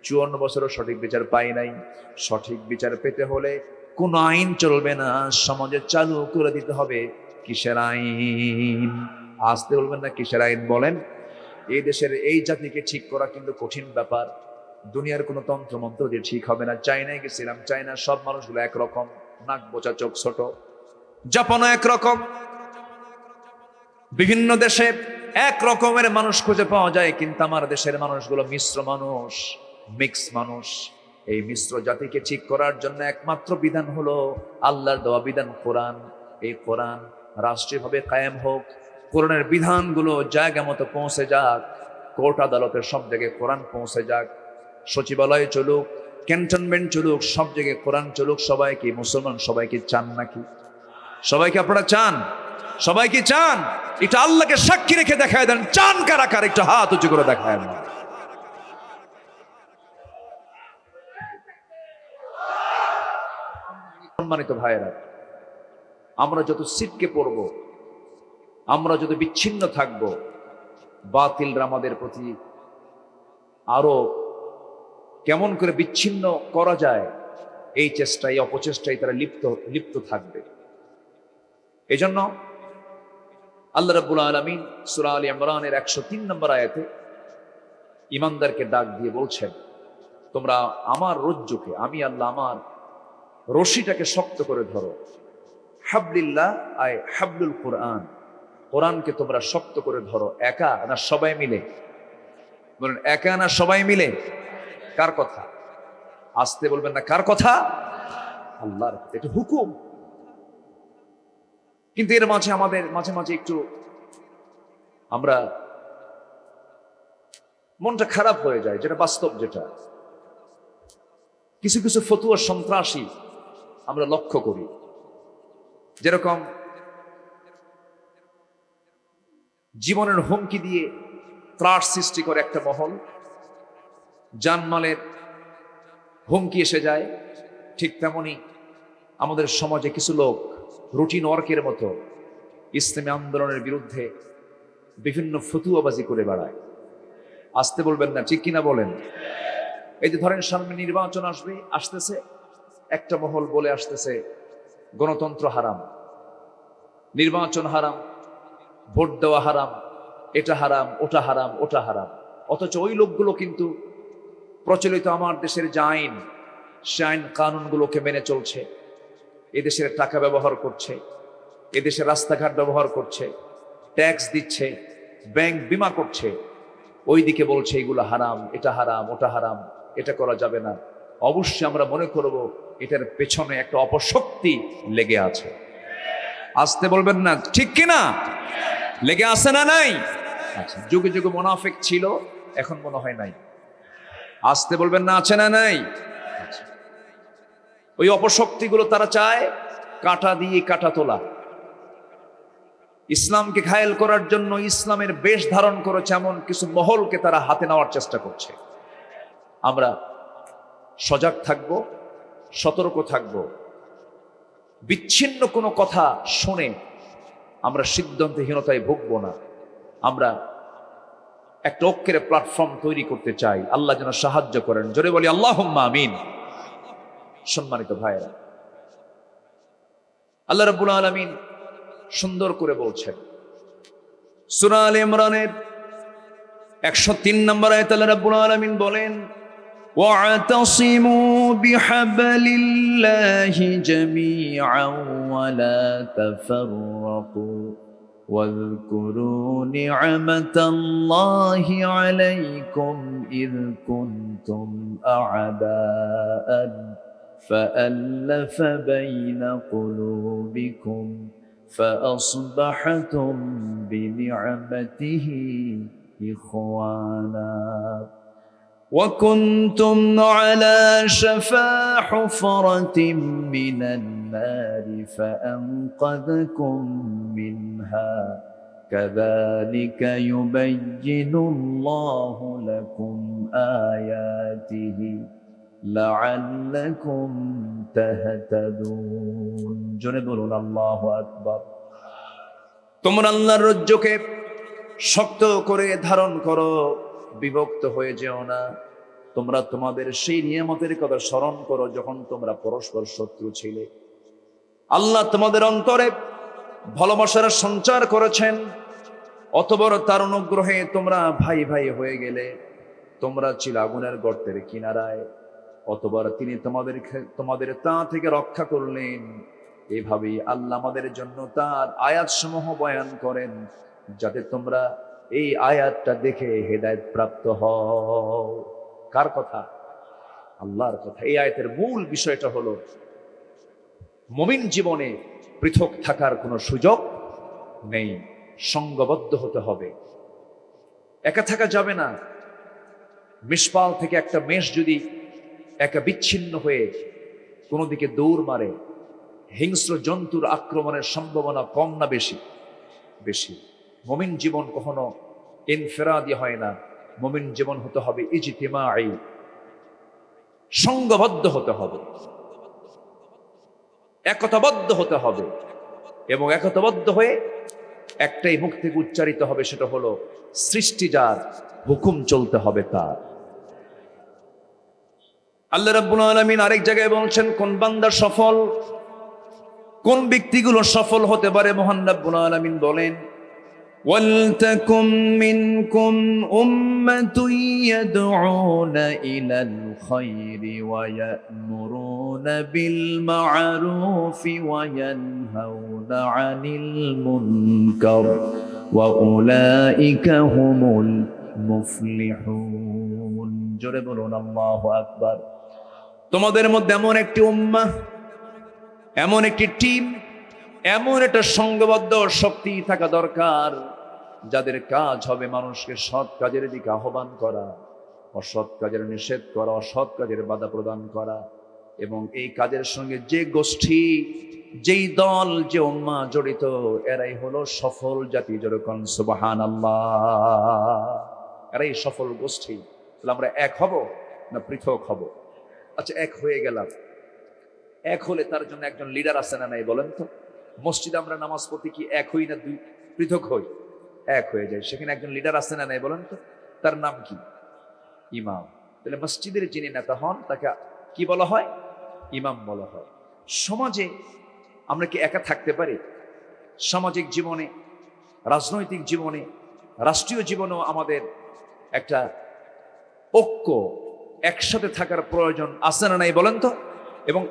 54 বছরও সঠিক বিচার পাই নাই। সঠিক বিচার পেতে হলে কোন আইন চলবে না, সমাজে চালু করে দিতে হবে কিসের আইন? আসতে বলবেন না, কিসের আইন বলেন? এই দেশের এই জাতিকে ঠিক করা কিন্তু কঠিন ব্যাপার। দুনিয়ার কোনো তন্ত্র মন্ত্র দিয়ে ঠিক হবে না। চায়নায় গেছিলাম, চায়নার সব মানুষগুলো একরকম, নাক বোচা, চোখ ছোট। জাপানও একরকম। বিভিন্ন দেশে এক রকমের মানুষ খুঁজে পাওয়া যায়, কিন্তু আমার দেশের মানুষগুলো মিশ্র মানুষ। মিক্স মানুষ। এই মিশ্র জাতিকে ঠিক করার জন্য একমাত্র বিধান হলো আল্লাহর দেওয়া বিধান কোরআন। এই কোরআন রাষ্ট্রীয়ভাবে কায়েম হোক, কোরআনের বিধানগুলো জায়গা মতো পৌঁছে যাক, কোর্ট আদালতের সব জায়গায় কোরআন পৌঁছে যাক, সচিবালয়ে চলুক, ক্যান্টনমেন্ট চলুক, সব জায়গায় কোরআন চলুক। সবাই কি মুসলমান? সবাই কি চান নাকি? সবাইকে আপনারা চান? সবাই কি চান? এটা আল্লাহকে সাক্ষী রেখে দেখায় দেন, চান কারা কার? একটু হাত উঁচু করে দেখায় দেন। সম্মানিত ভাইয়েরা, আমরা যত সিটকে পড়ব, আমরা যত বিচ্ছিন্ন থাকব, বাতিলরা আমাদের প্রতি আরো কেমন করে বিচ্ছিন্ন করা যায় এই চেষ্টায়, অপচেষ্টায় তারা লিপ্ত থাকবে। এজন্য আল্লাহ রাব্বুল আলামিন সূরা আলে ইমরানের 103 নম্বর আয়াতে ঈমানদারকে ডাক দিয়ে বলছেন, তোমরা আমার রজ্জুকে, আমি আল্লাহ আমার রশিটাকে শক্ত করে ধরো। হাবলিল্লাহ আয় হাবলুল কোরআন, কোরআনকে তোমরা শক্ত করে ধরো। একা না সবাই মিলে? বলেন, একা না সবাই মিলে? কার কথা? আসতে বলবেন না, কার কথা? আল্লাহর। এটা হুকুম। কিন্তু এর মাঝে আমাদের মাঝে মাঝে একটু আমরা মনটা খারাপ হয়ে যায়, যেটা বাস্তব। যেটা কিছু কিছু ফতুয়া সন্ত্রাসী আমরা লক্ষ্য করি, যেরকম জীবনের হুমকি দিয়ে ত্রাস সৃষ্টি করে একটা মহল, জানমালের হুমকি এসে যায়। ঠিক তেমনি আমাদের সমাজে কিছু লোক রুটিন ওয়ার্কের মতো ইসলামী আন্দোলনের বিরুদ্ধে বিভিন্ন ফতুয়াবাজি করে বেড়ায়। আসতে বলবেন না, ঠিক কিনা বলেন? এই যে ধরেন সামনে নির্বাচন আসতেছে, একটা মহল বলে আসতেছে গণতন্ত্র হারাম, নির্বাচন হারাম, ভোট দেওয়া হারাম, এটা হারাম, ওটা হারাম, ওটা হারাম। অথচ ওই লোকগুলো কিন্তু প্রচলিত আমার দেশের যে আইন, সে আইন কানুনগুলোকে মেনে চলছে, এদেশের টাকা ব্যবহার করছে, এদেশের রাস্তাঘাট ব্যবহার করছে, ট্যাক্স দিচ্ছে, ব্যাংক বিমা করছে। ওইদিকে বলছে এগুলো হারাম, এটা হারাম, ওটা হারাম, এটা করা যাবে না। অবশ্যই আমরা মনে করব এটার পেছনে একটা অপশক্তি লেগে আছে। আসতে বলবেন না, ঠিক কিনা? লেগে আছে না নাই? আচ্ছা, যুগে যুগে মুনাফিক ছিল, এখন মনে হয় নাই। আসতে বলবেন না, আছে না নাই? আচ্ছা, ওই অপশক্তিগুলো তারা চায় কাঁটা দিয়ে কাঁটা তোলা। ইসলামকে ঘায়েল করার জন্য ইসলামের বেশ ধারণ করেছে এমন কিছু মহলকে তারা হাতে নেওয়ার চেষ্টা করছে। আমরা সজাগ থাকব, সতর্ক থাকব। বিচ্ছিন্ন কোনো কথা শুনে আমরা সিদ্ধান্তহীনতায় ভুগব না। আমরা একটা ঐক্যের প্ল্যাটফর্ম তৈরি করতে চাই। আল্লাহ যেন সাহায্য করেন। জোরে বলি আল্লাহুম্মা আমিন। সম্মানিত ভাইয়েরা, আল্লাহ রাব্বুল আলামিন সুন্দর করে বলছেন সূরা আলে ইমরানের 103 নম্বর আয়াতে আল্লাহ রাব্বুল আলামিন বলেন, ওয়া'তাসিমু বিহাবলিল্লাহি জামিআন ওয়া লা তাফাররাকু واذكروا نعمة الله عليكم إذ كنتم أعداء فألف بين قلوبكم فأصبحتم بنعمته إخوانا وكنتم على شفا حفرة من النار فأنقذكم منها كذلك يبين الله لكم آياته لعلكم تهتدون جنبون الله أكبر তোমরা আল্লাহর রজ্জুকে শক্ত করে ধারণ করো, বিভক্ত হয়ে যেও না। তোমরা তোমাদের সেই নিয়ামতের কথা স্মরণ করো যখন তোমরা পরস্পর শত্রু ছিলে। আল্লাহ তোমাদের অন্তরে ভালোবাসার সঞ্চার করেছেন। অতবর তার অনুগ্রহে তোমরা ভাই ভাই হয়ে গেলে। তোমরা ছিল আগুনের গর্তের কিনারায়, অতবার তিনি তোমাদের তা থেকে রক্ষা করলেন। এভাবেই আল্লাহ আমাদের জন্য তার আয়াত সমূহ বয়ান করেন, যাতে তোমরা এই আয়াতটা দেখে হেদায়েত প্রাপ্ত হও। কার কথা? আল্লাহর কথা। এই আয়াতের মূল বিষয়টা হলো মুমিন জীবনে পৃথক থাকার কোনো সুযোগ নেই, সঙ্গবদ্ধ হতে হবে, একা থাকা যাবে না। মিসপাল থেকে একটা মেষ যদি একা বিচ্ছিন্ন হয়ে কোনো দিকে দৌড় মারে, হিংস্র জন্তুর আক্রমণের সম্ভাবনা কম না বেশি? বেশি। মুমিন জীবন কখনো ইনফিরাদি হয় না, মুমিন জীবন হতে হবে ইজতিমাঈ, সঙ্গবদ্ধ হতে হবে, একতাবদ্ধ হতে হবে, এবং একতাবদ্ধ হয়ে একটাই মুখ থেকে উচ্চারিত হবে, সেটা হলো সৃষ্টি যার, হুকুম চলতে হবে তার। আল্লাহ রাব্বুল আলামিন আরেক জায়গায় বলছেন কোন বান্দা সফল, কোন ব্যক্তিগুলো সফল হতে পারে। মহান রাব্বুল আলামিন বলেন, ওয়ালতাকুম মিনকুম উম্মাতুন ইয়াদউনা ইলাল খায়রি ওয়া ইয়া'মুরুনা বিল মা'রুফি ওয়া ইয়ানহাউনা আনিল মুনকার ওয়া উলাইকা হুমুল মুফলিহুন। জোরে বলুন আল্লাহু আকবার। তোমাদের মধ্যে এমন একটি উম্মাহ, এমন একটি টিম, এমন একটা সংঘবদ্ধ শক্তি থাকা দরকার, যাদের কাজ হবে মানুষকে সৎ কাজের দিকে আহ্বান করা, অসৎ কাজের নিষেধ করা, অসৎ কাজের বাধা প্রদান করা। এবং এই কাজের সঙ্গে যে গোষ্ঠী, যেই দল, যে উম্মাহ জড়িত, এরাই হলো সফল জাতি। যেরকম সুবহানাল্লাহ, এরাই সফল গোষ্ঠী। তাহলে আমরা এক হব না পৃথক হব? আচ্ছা, এক হয়ে গেলাম, এক হলে তার জন্য একজন লিডার আছে না নাই বলেন তো? মসজিদে আমরা নামাজ পড়তে কি এক হই না দুই পৃথক হই? এক হয়ে যায়। সেখানে একজন লিডার আছে না নাই বলেন তো? তার নাম কি? ইমাম। তাহলে মসজিদের যিনি নেতা হন তাকে কি বলা হয়? ইমাম বলা হয়। সমাজে আমরা কি একা থাকতে পারি? সামাজিক জীবনে, রাজনৈতিক জীবনে, রাষ্ট্রীয় জীবনেও আমাদের একটা ঐক্য, একসাথে থাকার প্রয়োজন আছে না নাই বলেন তো? এবং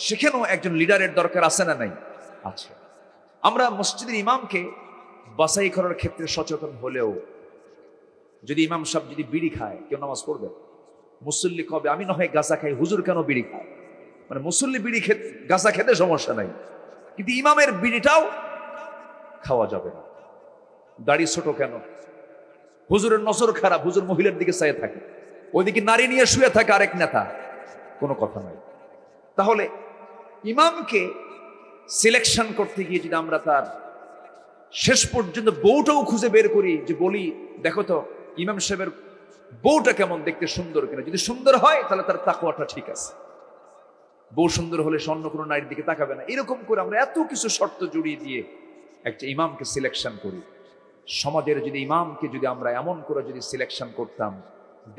সেখানেও একজন লিডারের দরকার আছে না নাই? আছে। আমরা মসজিদের ইমামকে বাছাই করার ক্ষেত্রে সচেতন হলেও, যদি ইমাম সাহেব যদি বিড়ি খায়, কেউ নামাজ পড়বে? মুসল্লি কবে আমি না হয় গাঁজা খাই, হুজুর কেন বিড়ি খায়? মানে মুসল্লি বিড়ি খেতে, গাঁজা খেতে সমস্যা নাই, কিন্তু ইমামের বিড়িটাও খাওয়া যাবে না। দাড়ি ছোট কেন? হুজুরের নজর খারাপ, হুজুর মহিলার দিকে চাইয়ে থাকে, ওইদিকে নারী নিয়ে শুয়ে থাকে আরেক নেতা, কোনো কথা নাই। তাহলে ইমামকে সিলেকশন করতে গিয়ে যদি আমরা তার শেষ পর্যন্ত বউটাও খুঁজে বের করি, যে বলি দেখো তো ইমাম সাহেবের বউটা কেমন দেখতে, সুন্দর কিনা, যদি সুন্দর হয় তাহলে তার তাকওয়াটা ঠিক আছে, বউ সুন্দর হলে সে অন্য কোনো নারীর দিকে তাকাবে না, এরকম করে আমরা এত কিছু শর্ত জড়িয়ে দিয়ে একটা ইমামকে সিলেকশন করি। সমাজের যদি ইমামকে যদি আমরা এমন করে যদি সিলেকশন করতাম,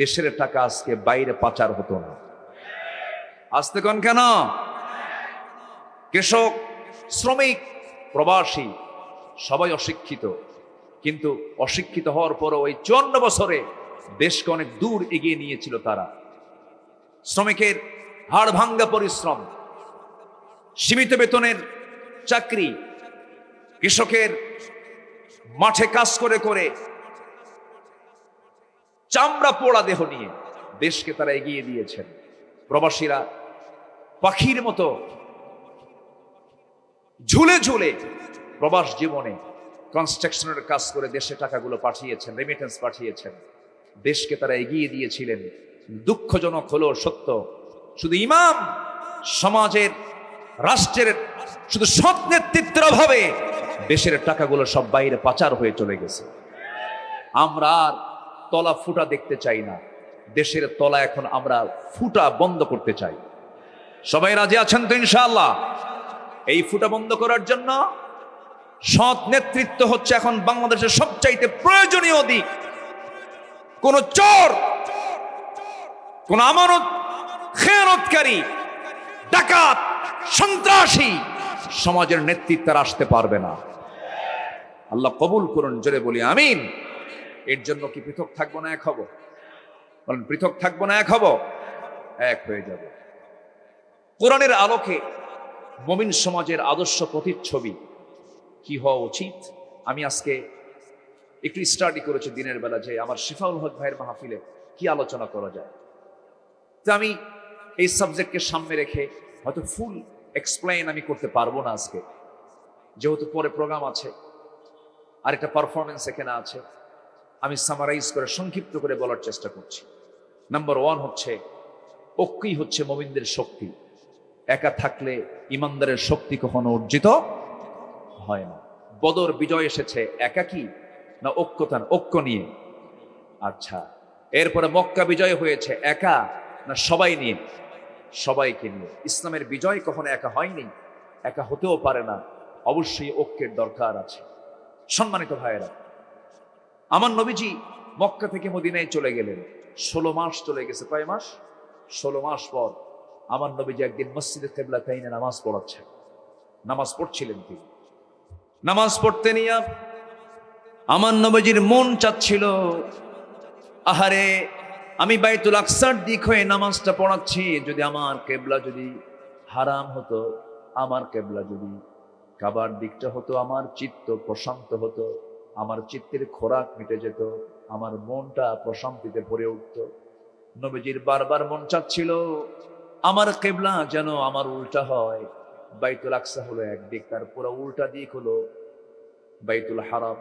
দেশের টাকা আজকে বাইরে পাচার হতো না। আসতে কোন কেন? কৃষক, শ্রমিক, প্রবাসী সবাই অশিক্ষিত, কিন্তু অশিক্ষিত হওয়ার পরও ওই 54 বছরে দেশকে অনেক দূর এগিয়ে নিয়েছিল তারা। শ্রমিকের হাড় ভাঙ্গা পরিশ্রম, সীমিত বেতনের চাকরি, কৃষকের মাঠে কাজ করে করে চামড়া পোড়া দেহ নিয়ে দেশকে তারা এগিয়ে দিয়েছেন। প্রবাসীরা পাখির মতো ঝুলে ঝুলে প্রবাস জীবনে কনস্ট্রাকশনের কাজ করে দেশে টাকাগুলো পাঠিয়েছেন, রেমিটেন্স পাঠিয়েছেন, দেশকে তারা এগিয়ে দিয়েছিলেন। দুঃখজনক হলো সত্য, শুধু ইমাম, সমাজের, রাষ্ট্রের শুধু সৎ নেতৃত্বের অভাবে দেশের টাকাগুলো সব বাইরে পাচার হয়ে চলে গেছে। আমরা আর তলা ফুটা দেখতে চাই না, দেশের তলা এখন আমরা ফুটা বন্ধ করতে চাই। সবাই রাজি আছেন তো ইনশাআল্লাহ? এই ফুটা বন্ধ করার জন্য সৎ নেতৃত্ব হচ্ছে এখন বাংলাদেশের সবচাইতে প্রয়োজনীয় দিক। কোন চোর, কোন আমানত খেয়ানতকারী, ডাকাত, সন্ত্রাসী সমাজের নেতৃত্বে আসতে পারবে না। আল্লাহ কবুল করুন, জোরে বলি আমিন। এর জন্য কি পৃথক থাকবো না এক হব? বলেন, পৃথক থাকবো না এক হব? এক হয়ে যাব। কোরআনের আলোকে মুমিন সমাজের আদর্শ প্রতিচ্ছবি কি হওয়া উচিত, আমি আজকে একটু স্টাডি করেছি দিনের বেলা, যে আমার শিফাউল হক ভাইয়ের মাহফিলে কি আলোচনা করা যায়। তো আমি এই সাবজেক্টকে সামনে রেখে হয়তো ফুল এক্সপ্লেইন আমি করতে পারবো না আজকে, যেহেতু পরে প্রোগ্রাম আছে, আরেকটা পারফরমেন্স এখানে আছে। আমি সামারাইজ করে সংক্ষিপ্ত করে বলার চেষ্টা করছি। নাম্বার 1 হচ্ছে ঐক্যই হচ্ছে মুমিনদের শক্তি। একা থাকলে ইমানদারের শক্তি কখনো অর্জিত হয় না। বদর বিজয় এসেছে একাকী না ঐক্য নিয়ে? আচ্ছা, এরপরে মক্কা বিজয় হয়েছে একা না সবাই নিয়ে? সবাইকে নিয়ে। ইসলামের বিজয় কখনো একা হয়নি, একা হতেও পারে না, অবশ্যই ঐক্যের দরকার আছে। সম্মানিত ভাইয়েরা, আমার নবীজি মক্কা থেকে মদিনায় চলে গেলেন, 16 মাস চলে গেছে। কয় মাস? 16 মাস পর আমার নবীজি একদিন মসজিদে কিবলাতাইনে নামাজ পড়ছিলেন। তিনি নামাজ পড়তে নিয়ে আমার নবীজির মন চাচ্ছিল, আহারে আমি বাইতুল আকসার দিক হয়ে নামাজটা পড়াচ্ছি, যদি আমার কেবলা যদি হারাম হতো, আমার কেবলা যদি কাবার দিকটা হতো, আমার চিত্ত প্রশান্ত হতো, আমার চিত্তের খোরাক মিটে যেত, আমার মনটা প্রশান্তিতে ভরে উঠত। নবীজির বারবার মন চাচ্ছিল আমার কেবলা যেন আমার উল্টা হয়। বাইতুল আকসা হলো একদিক, তার পুরো উল্টা দিক হলো বাইতুল হারাম।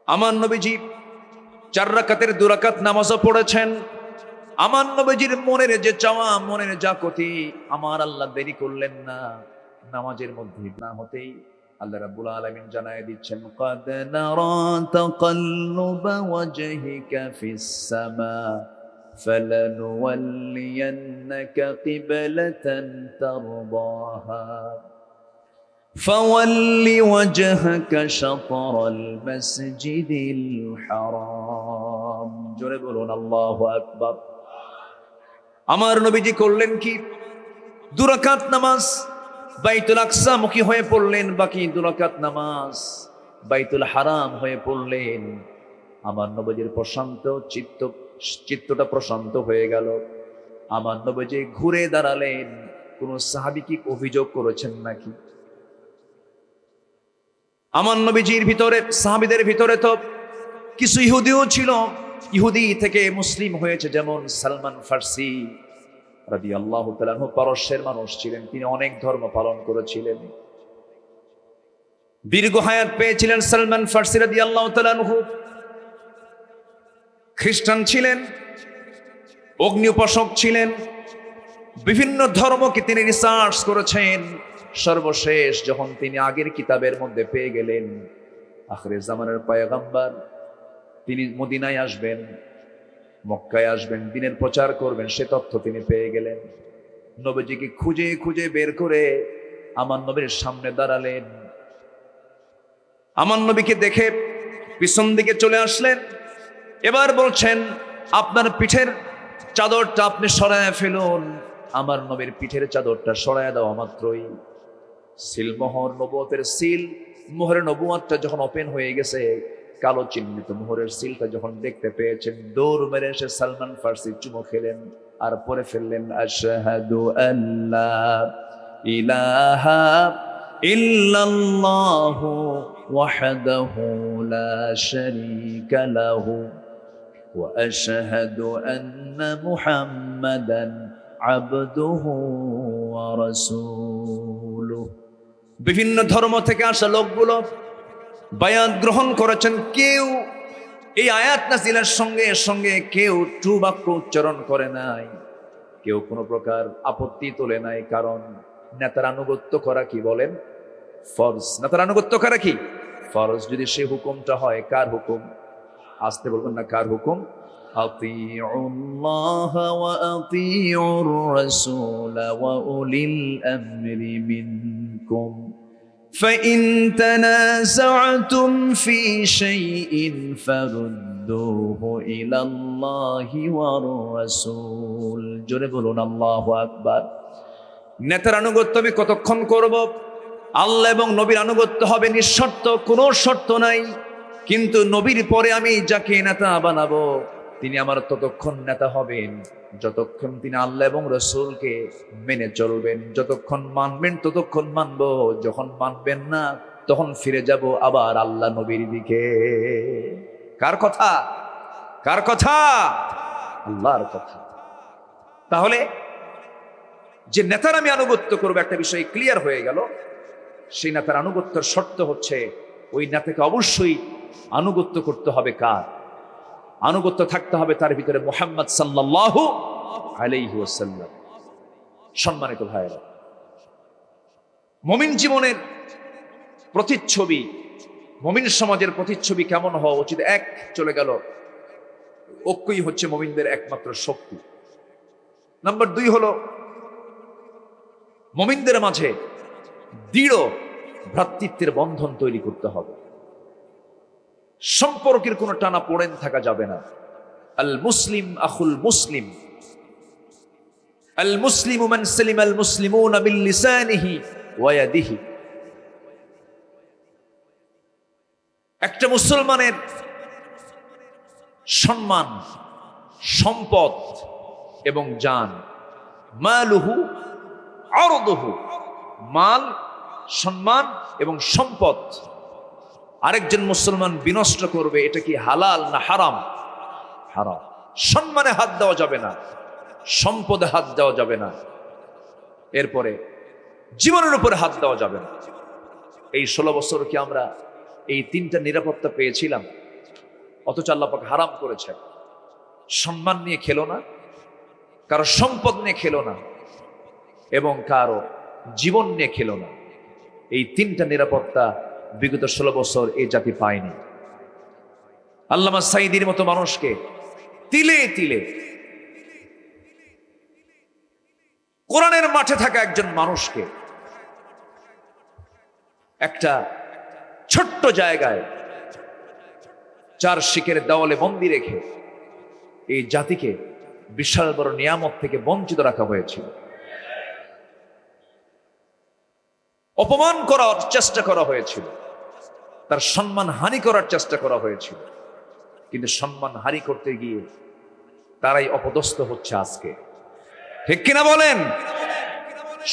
আমার নবীজি 4 রাকাতের 2 রাকাত নামাজও পড়েছেন। আমার নবীজির মনের যে চাওয়া, মনের যা ক্ষতি, আমার আল্লাহ দেরি করলেন না। নামাজের মধ্যে না হতেই আল্লাহ রাব্বুল আলামিন জানায় দিচ্ছেন, ক্বাদ নারা তাকাল্লুবা ওয়াজহিকা ফিস সামা ফালানুওয়াল্লিয়ান্নাকা কিবলাতান তারদাহা ফাওয়াল্লি ওয়াজহাকা শাতরাল মাসজিদিল হারাম। জোরে বলুন আল্লাহু আকবার। আমার নবীজি করলেন কি? 2 রাকাত নামাজ বাইতুল আকসা মুখী হয়ে পড়লেন, বাকি 2 রাকাত নামাজ বাইতুল হারাম হয়ে পড়লেন। আমার নবীজির প্রশান্ত চিত্তটা প্রশান্ত হয়ে গেল। আমার নবীজি ঘুরে দাঁড়ালেন, কোন সাহাবী কি অভিযোগ করেছেন নাকি? আমার নবীজির ভিতরে, সাহাবীদের ভিতরে তো কিছু ইহুদিও ছিল, ইহুদি থেকে মুসলিম হয়েছে, যেমন সালমান ফার্সি রাদিয়াল্লাহু তাআলা আনহু, পারস্যের মানুষ ছিলেন। তিনি অনেক ধর্ম পালন করেছিলেন, দীর্ঘ হায়াত পেয়েছিলেন সালমান ফার্সি রাদিয়াল্লাহু তাআলা আনহু। খ্রিস্টান ছিলেন, অগ্নি উপাসক ছিলেন, বিভিন্ন ধর্মকে তিনি রিসার্চ করেছেন। সর্বশেষ যখন তিনি আগের কিতাবের মধ্যে পেয়ে গেলেন আখিরে জামানের পয়গম্বর তিনি মদিনায় আসবেন, মক্কায় আসবেন, দ্বীনের প্রচার করবেন, সে তথ্য তিনি পেয়ে গেলেন। নবীজিকে খুঁজে খুঁজে বের করে আমার নবীর সামনে দাঁড়ালেন। আমার নবীকে দেখে পিছন দিকে চলে আসলেন। এবার বলছেন, আপনার পিঠের চাদরটা আপনি সরায় ফেলুন। আমার নবীর পিঠের চাদরটা সরায় দেওয়া মাত্রই সিলমোহর, নবুয়তের সিল, মোহরের নবুয়তটা যখন ওপেন হয়ে গেছে, কালো চিহ্নিত মোহরের সিলটা যখন দেখতে পেয়েছেন, দৌড় মেরে এসে সালমান ফার্সি চুমো খেলেন আর পরে ফেললেন, আশহাদু আল্লা ইলাহা ইল্লাল্লাহু ওয়াহদাহু লা শারীকা লাহু ওয়া আশহাদু আন্না মুহাম্মাদান আবদুহু ওয়া রাসূলুহু। বিভিন্ন ধর্ম থেকে আসা লোকগুলো বায়াত গ্রহণ করেছেন। কেউ এই আয়াত নাযিলের সঙ্গে সঙ্গে কেউ টু বাক্য উচ্চারণ করে নাই, কেউ কোনো প্রকার আপত্তি তোলে নাই। কারণ নেতার আনুগত্য করা কি বলেন? ফরজ। নেতার আনুগত্য করা কি ফরজ। যদি সে হুকুমটা হয়, কার হুকুম? আসতে বলবেন না, কার হুকুম? আতিউল্লাহ ওয়া আতিউর রাসূল ওয়া উলিল আমরি মিনকুম فإن تنازعتم في شيء فردوه إلى الله والرسول। জোরে বলুন আল্লাহু আকবার। নেতার আনুগত্য আমি কতক্ষণ করব? আল্লাহ এবং নবীর আনুগত্য হবে নিঃশর্ত, কোনো শর্ত নাই। কিন্তু নবীর পরে আমি যাকে নেতা বানাবো তিনি আমার ততক্ষণ নেতা হবেন যতক্ষণ তিনি আল্লাহ এবং রসুলকে মেনে চলবেন। যতক্ষণ মানবেন ততক্ষণ মানবো, যখন মানবেন না তখন ফিরে যাব আবার আল্লাহ নবীর দিকে। কার কথা? কার কথা? আল্লাহর কথা। তাহলে যে নেতার আমি আনুগত্য করবো, একটা বিষয় ক্লিয়ার হয়ে গেল, সেই নেতার আনুগত্যের শর্ত হচ্ছে ওই নেতাকে অবশ্যই আনুগত্য করতে হবে। কার আনুগত্য থাকতে হবে? তার ভিতরে মুহাম্মদ সাল্লাল্লাহু আলাইহি ওয়াসাল্লাম। সম্মানিত ভাইরা, মুমিন জীবনের প্রতিচ্ছবি, মুমিন সমাজের প্রতিচ্ছবি কেমন হওয়া উচিত? এক, চলে গেল, ঐক্যই হচ্ছে মুমিনদের একমাত্র শক্তি। নাম্বার 2 হলো মুমিনদের মাঝে দৃঢ় ভ্রাতৃত্বের বন্ধন তৈরি করতে হবে। সম্পর্কের কোনো টানা পোড়েন থাকা যাবে না। আল মুসলিম আখুল মুসলিম, আল মুসলিমু মান সালিমা আল মুসলিমুনা বিল লিসানিহি ওয়া ইয়াদিহি। একটা মুসলমানের সম্মান, সম্পদ এবং জান, মালুহু আরদুহু, মাল, সম্মান এবং সম্পদ আরেকজন মুসলমান বিনষ্ট করবে, এটা কি হালাল না হারাম? হারাম। সম্মানে হাত দেওয়া যাবে না, সম্পদে হাত দেওয়া যাবে না, এরপরে জীবনের উপরে হাত দেওয়া যাবে না। এই 16 বছর কি আমরা এই 3টা নিরাপত্তা পেয়েছিলাম? অথচ আল্লাহ পাক হারাম করেছে। সম্মান নিয়ে খেলো না, কারো সম্পদ নিয়ে খেলো না, এবং কারো জীবন নিয়ে খেলো না। এই 3টা নিরাপত্তা বিগত 16 বছর এই জাতি পায়নি। আল্লামা সাঈদীর মতো মানুষকে তিলে তিলে, কোরআনের মাঠে থাকা একজন মানুষকে একটা ছোট্ট জায়গায় 4 শিকের দেওয়ালে বন্দি রেখে এই জাতিকে বিশাল বড় নিয়ামত থেকে বঞ্চিত রাখা হয়েছিল। অপমান করার চেষ্টা করা হয়েছিল, তার সম্মান হানি করার চেষ্টা করা হয়েছিল, কিন্তু সম্মান হানি করতে গিয়ে তারাই অপদস্থ হচ্ছে আজকে। ঠিক কিনা বলেন?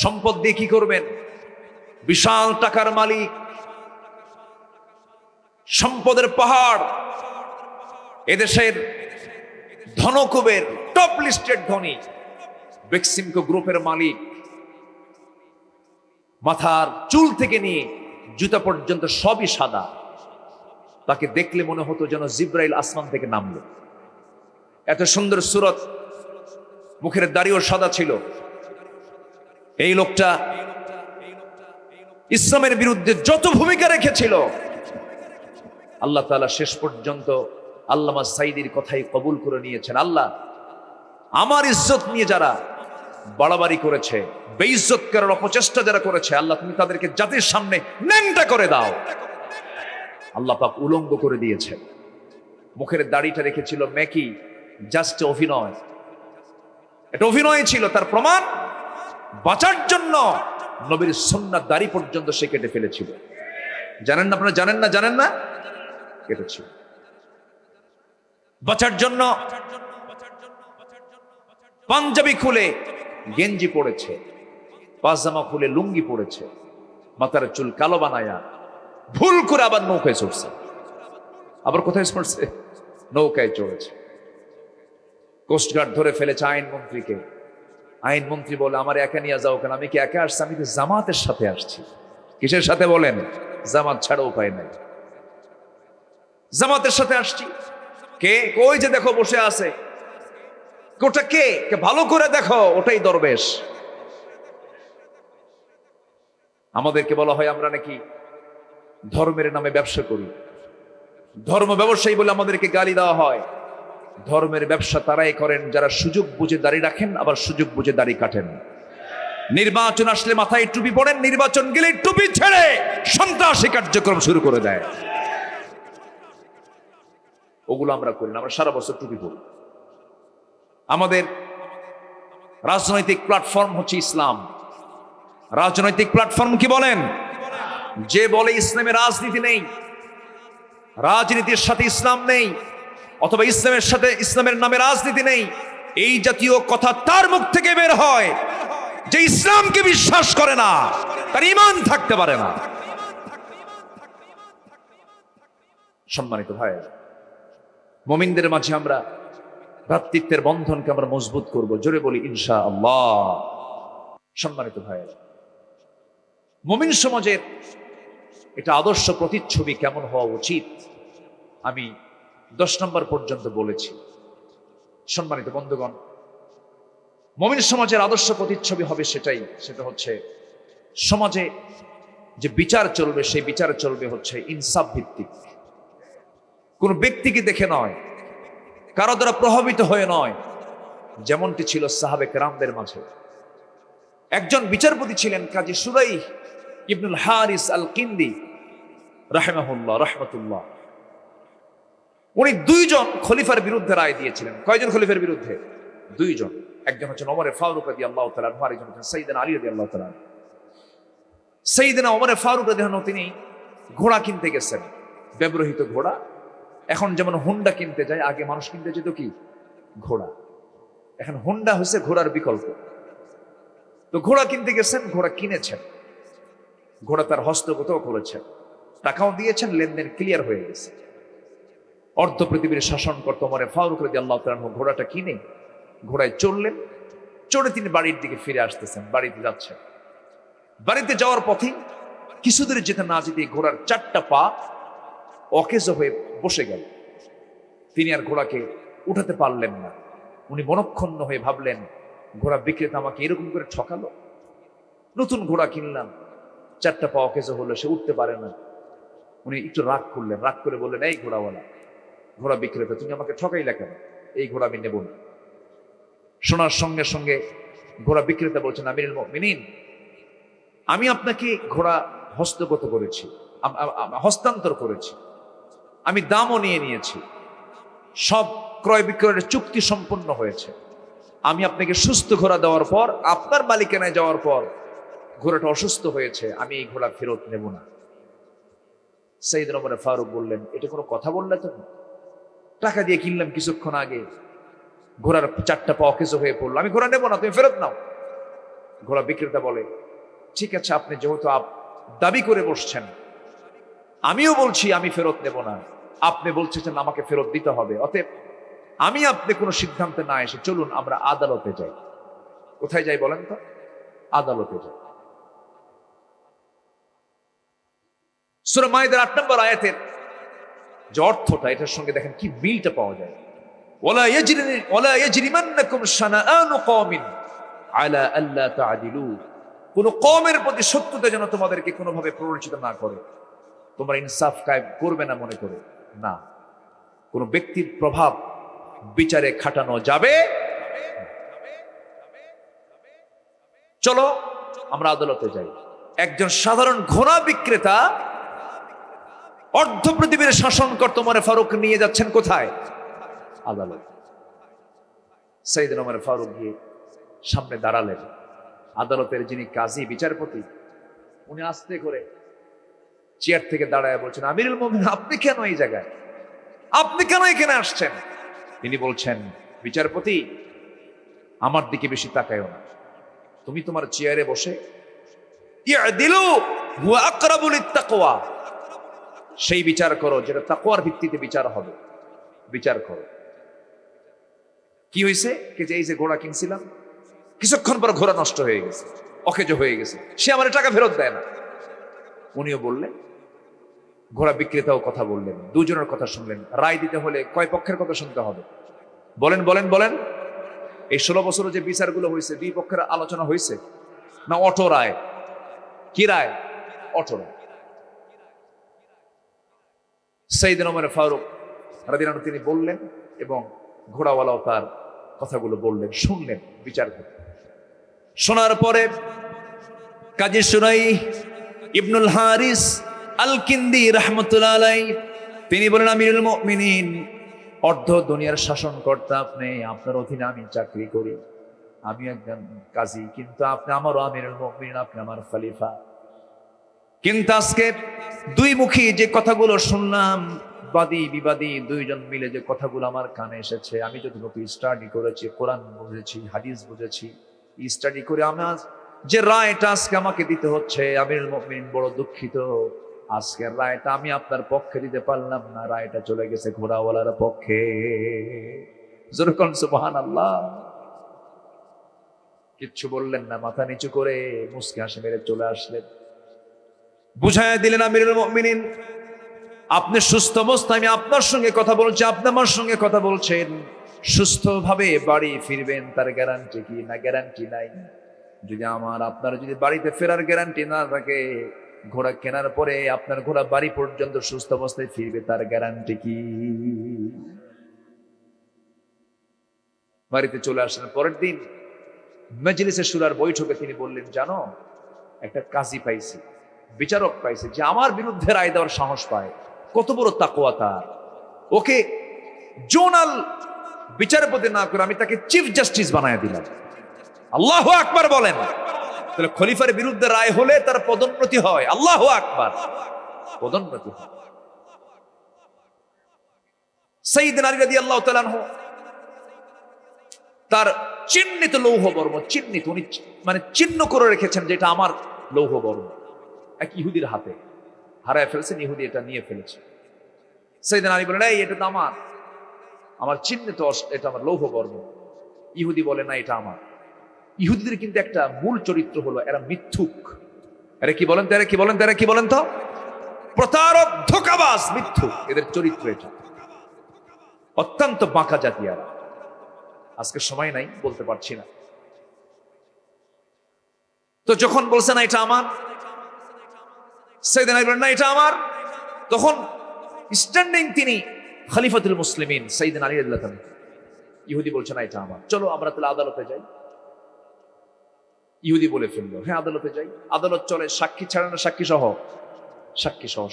সম্পদ দিয়ে কি করবেন? বিশাল টাকার মালিক, সম্পদের পাহাড়, এদেশের ধনকুবের, টপ লিস্টেড ধনী, বেক্সিমকো গ্রুপের মালিক, মাথার চুল থেকে নিয়ে জুতা পর্যন্ত সবই সাদা। তাকে দেখলে মনে হতো যেন জিব্রাইল আসমান থেকে নামলো। এত সুন্দর সুরত, মুখের দাড়িও সাদা ছিল। এই লোকটা ইসলামের বিরুদ্ধে যত ভূমিকা রেখেছিল, আল্লাহ তাআলা শেষ পর্যন্ত আল্লামা সাঈদীর কথাই কবুল করে নিয়েছেন। আল্লাহ, আমার ইজ্জত নিয়ে যারা বাড়াবাড়ি করেছে, বেইজ্জত করার অপচেষ্টা যারা করেছে, আল্লাহ তুমি তাদেরকে জাতির সামনে ন্যাংটা করে দাও। আল্লাহ পাক উলঙ্গ করে দিয়েছেন। মুখের দাড়িটা রেখেছিল মেকি, জাস্ট অভিনয়, এটা অভিনয় ছিল। তার প্রমাণ, বাঁচার জন্য নবীর সুন্নাত দাড়ি পর্যন্ত সে কেটে ফেলেছিল। জানেন না আপনারা? জানেন না? কেটেছিল বাঁচার জন্য। পাঞ্জাবি খুলে গেঞ্জি পড়েছে, পাজামা খুলে লুঙ্গি পড়েছে, মাথার চুল কালো বানায়া ভুল করে আবার নৌকায় চড়ছে। আবার কোথায় চড়ছে? নৌকায় চড়েছে। কোস্টগার্ড ধরে ফেলেছে আইনমন্ত্রীকে। আইনমন্ত্রী বলে, আমার একা নিয়ে যাও কেন? আমি কি একা আসছি? আমি তো জামাতের সাথে আসছি। কিসের সাথে বলেন? জামাত ছাড়া উপায় নাই, জামাতের সাথে আসছি। কে? ওই যে দেখো বসে আছে। ওটা কে? ভালো করে দেখো, ওটাই দরবেশ। আমাদেরকে বলা হয় আমরা নাকি ধর্মের নামে ব্যবসা করি, ধর্ম ব্যবসায়ী বলে আমাদেরকে গালি দেওয়া হয়। ধর্মের ব্যবসা তারাই করেন যারা সুযোগ বুঝে দাড়ি রাখেন, আবার সুযোগ বুঝে দাড়ি কাটেন। নির্বাচন আসলে মাথায় টুপি পড়েন, নির্বাচন গেলে টুপি ছেড়ে সন্ত্রাসী কার্যক্রম শুরু করে দেয়। ওগুলো আমরা করি না, আমরা সারা বছর টুপি পরি। আমাদের রাজনৈতিক প্ল্যাটফর্ম হচ্ছে ইসলাম। রাজনৈতিক প্ল্যাটফর্ম কি বলেন? যে বলে ইসলামের রাজনীতি নেই, রাজনীতির সাথে ইসলাম নেই, অথবা ইসলামের সাথে, ইসলামের নামে রাজনীতি নেই, এই জাতীয় কথা তার মুখ থেকে বের হয় যে ইসলামকে বিশ্বাস করে না, তার ঈমান থাকতে পারে না। সম্মানিত ভাই, মুমিনদের মাঝে আমরা ভ্রাতৃত্বের বন্ধনকে আমরা মজবুত করব। জোরে বলি ইনশাআল্লাহ। সম্মানিত ভাইয়েরা, মুমিন সমাজের এটা আদর্শ প্রতিচ্ছবি কেমন হওয়া উচিত আমি 10 নম্বর পর্যন্ত বলেছি। সম্মানিত বন্ধুগণ, মুমিন সমাজের আদর্শ প্রতিচ্ছবি হবে সেটা হচ্ছে সমাজে যে বিচার চলবে সেই বিচার চলবে হচ্ছে ইনসাফ ভিত্তিক। কোন ব্যক্তিকে দেখে নয়, কারো দ্বারা প্রভাবিত হয়ে নয়, যেমনটি ছিল সাহাবে কেরামদের মাঝে। একজন বিচারপতি ছিলেন কাজী শুরাইহ ইবনুল হারিস আল কিন্দি রাহমাতুল্লাহ। উনি 2 জন খলিফার বিরুদ্ধে রায় দিয়েছিলেন। কয়জন খলিফার বিরুদ্ধে? 2 জন। একজন হচ্ছেন ওমর ফারুক রাদিয়াল্লাহু তাআলা আনহু, আরেকজন হচ্ছেন সাইয়েদনা আলী রাদিয়াল্লাহু তাআলা আনহু। সাইয়েদনা ওমর ফারুক রাদিয়াল্লাহু আনহু তিনি ঘোড়া কিনতে গেছেন, ব্যবহৃত ঘোড়া। এখন যেমন হুন্ডা কিনতে যায়, আগে মানুষ কিনতে যেত কি? ঘোড়া। এখন হুন্ডা হচ্ছে ঘোড়ার বিকল্প। তো ঘোড়া কিনতে গেছেন, ঘোড়া কিনেছেন, ঘোড়া তার হস্তগতও করেছেন, টাকাও দিয়েছেন, লেনদেন ক্লিয়ার হয়ে গেছে। অর্ধ পৃথিবীর শাসন করত ওমর ফারুক রাদিয়াল্লাহু তাআলা আনহু ঘোড়াটা কিনে ঘোড়ায় চড়লেন। চড়ে তিনি বাড়ির দিকে ফিরে আসতেছেন, বাড়িতে যাচ্ছেন। বাড়িতে যাওয়ার পথে কিছুদূর যেতে না যেতে ঘোড়ার 4টা পা অকেজো হয়ে বসে গেল। তিনি আর ঘোড়াকে উঠাতে পারলেন না। উনি মনক্ষুণ্ণ হয়ে ভাবলেন, ঘোড়া বিক্রেতা আমাকে এরকম করে ঠকালো। নতুন ঘোড়া কিনলাম, 4টা পা অকেজো হলো, সে উঠতে পারে না। উনি একটু রাগ করলেন, রাগ করে বললেন, এই ঘোড়াওয়ালা, ঘোড়া বিক্রেতা, তুমি আমাকে ঠকাইলা কেন? এই ঘোড়া আমি নেব না। শোনার সঙ্গে সঙ্গে ঘোড়া বিক্রেতা বলছেন, আমিরুল মুমিনিন, আমি আপনাকে ঘোড়া হস্তগত করেছি, হস্তান্তর করেছি, আমি দামও নিয়েছি, সব ক্রয় বিক্রয়ের চুক্তি সম্পন্ন হয়েছে। আমি আপনাকে সুস্থ ঘোড়া দেওয়ার পর, আপনার মালিকানায় যাওয়ার পর ঘোড়াটা অসুস্থ হয়েছে, আমি এই ঘোড়া ফেরত নেব না। সাইয়েদনা ওমর ফারুক বললেন, এটা কোনো কথা বললে তুমি? টাকা দিয়ে কিনলাম কিছুক্ষণ আগে, ঘোড়ার 4টা পা অকেজো হয়ে পড়লো, আমি ঘোড়া নেব না, তুমি ফেরত নাও। ঘোড়া বিক্রেতা বলে, ঠিক আছে, আপনি যেহেতু দাবি করে বসছেন, আমিও বলছি আমি ফেরত নেব না, আপনি বলছেন আমাকে ফেরত দিতে হবে, অতএব আমি আপনি কোনো সিদ্ধান্তে না এসে চলুন আমরা আদালতে যাই। কোথায় যাই বলেন তো? আদালতে যাই। সূরা মাইদার 8 নম্বর আয়াতের যে অর্থটা, এটার সঙ্গে দেখেন কি মিলটা পাওয়া যায়। ওয়ালা ইয়াজরিমান্নাকুম শানাআনু কওমিন আলা আল্লা তা'দিলু। কোন কওমের প্রতি শত্রুতা যেন তোমাদেরকে কোনোভাবে প্ররোচিত না করে, তোমরা ইনসাফ কায়েম করবে না মনে করে না। কোন ব্যক্তির প্রভাব বিচারে খাটানো যাবে। চলো আমরা আদালতে যাই। একজন সাধারণ ঘোড়া বিক্রেতা অর্ধ পৃথিবীর শাসন করত ওমর ফারুক নিয়ে যাচ্ছেন কোথায়? আদালত। সাইয়েদনা ওমর ফারুক গিয়ে সামনে দাঁড়ালেন। আদালতের যিনি কাজী, বিচারপতি, উনি আস্তে করে চেয়ার থেকে দাঁড়ায় বলছেন, আমিরুল মুমিনিন, আপনি কেন এই জায়গায়? আপনি কেন এখানে আসছেন? তিনি বলছেন, বিচারপতি, আমার দিকে বেশি তাকায়ও না, তুমি তোমার চেয়ারে বসে ইয়াদিলু হুয়া আকরাবু লিত্তাকওয়া, সেই বিচার করো যেটা তাকওয়ার ভিত্তিতে বিচার হবে, বিচার করো। কি হয়েছে? এই যে ঘোড়া কিনছিলাম, কিছুক্ষণ পর ঘোড়া নষ্ট হয়ে গেছে, অকেজো হয়ে গেছে, সে আমার টাকা ফেরত দেয় না। উনিও বললেন, ঘোড়া বিক্রেতাও কথা বললেন, দুজনের কথা শুনলেন। রায় দিতে হলে কয় পক্ষের কথা শুনতে হবে? বলেন বলেন বলেন। এই 16 বছরে যে বিচারগুলো হয়েছে, 2 পক্ষের আলোচনা হয়েছে না অটো রায়? কি রায়? অটো রায়। সাইয়েদনা ওমর ফারুক রাদিয়াল্লাহু আনহু তিনি বললেন এবং ঘোড়াওয়ালাও তার কথাগুলো বললেন, শুনলেন বিচার করে। শোনার পরে কাজী শুরাইহ ইবনুল হারিস আল কিন্দি রাহমাতুল্লাহ আলাইহি তিনি বলেন, আমিরুল মুমিনিন, অর্ধ দুনিয়ার শাসনকর্তা আপনি, আপনার অধীনে আমি চাকরি করি, আমি একজন কাজী, কিন্তু আপনি আমারও আমিরুল মুমিনিন, আপনি আমার খলিফা। কিন্তু আজকে 2 মুখী যে কথাগুলো শুনলাম, বাদী বিবাদী 2 জন মিলে যে কথাগুলো আমার কানে এসেছে, আমি যতটুকু স্টাডি করেছি, কোরআন বুঝেছি, হাদিস বুঝেছি, স্টাডি করে আমার যে রায়টা আজকে আমাকে দিতে হচ্ছে, আমিরুল মুমিনিন বড় দুঃখিত, আজকের রায়টা আমি আপনার পক্ষে দিতে পারলাম না, রায়টা চলে গেছে ঘোড়াওয়ালার পক্ষে। জোরে কোন সুবহানাল্লাহ। কিচ্ছু বললেন না, মাথা নিচু করে মুস্কি হাসি মেরে চলে আসলেন। বুঝাইয়া দিলেন, আমিরুল মুমিনিন, আপনি সুস্থ অবস্থায় আমি আপনার সঙ্গে কথা বলছি, আপনি আমার সঙ্গে কথা বলছেন, সুস্থভাবে বাড়ি ফিরবেন তার গ্যারান্টি কি? না, গ্যারান্টি নাই। যদি আপনার যদি বাড়িতে ফেরার গ্যারান্টি না থাকে, ঘোড়া কেনার পরে আপনার ঘোড়া বাড়ি পর্যন্ত সুস্থ অবস্থায় ফিরবে, তার গ্যারান্টি কি? বাড়িতে চলে আসলেন। পরের দিন মজলিসে শুরার বৈঠকে তিনি বললেন, জানো, একটা কাজী পাইছি, বিচারক পাইছি, যে আমার বিরুদ্ধে রায় দেওয়ার সাহস পায়। কত বড় তাকওয়া তার! ওকে জোনাল বিচারপতি না করে আমি তাকে চিফ জাস্টিস বানায় দিলাম। আল্লাহু আকবার বলেন। তাহলে খলিফার বিরুদ্ধে রায় হলে তার পদোন্নতি হয়। আল্লাহু আকবার, পদোন্নতি হয়। সাইয়েদনা আলী রাদিয়াল্লাহু তাআলা আনহু তার চিহ্নিত লৌহ বর্ম, চিহ্নিত, উনি মানে চিহ্ন করে রেখেছেন যে এটা আমার লৌহ বর্ম, এক ইহুদির হাতে হারায় ফেলছেন, ইহুদি এটা নিয়ে ফেলেছে। সাইয়েদনা আলী বলেন, এই এটা তো আমার চিহ্নিত, এটা আমার লৌহ বর্ম। ইহুদি বলে, না, এটা আমার। ইহুদিদের কিন্তু একটা মূল চরিত্র হলো এরা মিথ্যুক। এরা কি বলেন তো? প্রতারক, ধোঁকাবাজ, মিথ্যুক, এদের চরিত্র এটা। অত্যন্ত বাঁকা জাতি এরা। আজকে সময় নাই, বলতে পারছি না। তো যখন বলছে না এটা আমার, সাইয়েদনা আলী বলেন, না এটা আমার, তখন স্ট্যান্ডিং তিনি খলিফাতুল মুসলিমিন সাইয়েদনা আলী রাদিয়াল্লাহু তাআলা, ইহুদি বলছে, না এটা আমার, চলো আমরা তাহলে আদালতে যাই। ইহুদি বলে ফেললো, হ্যাঁ আদালতে যাই। আদালত চলে, সাক্ষী ছাড়া না সাক্ষী সহ?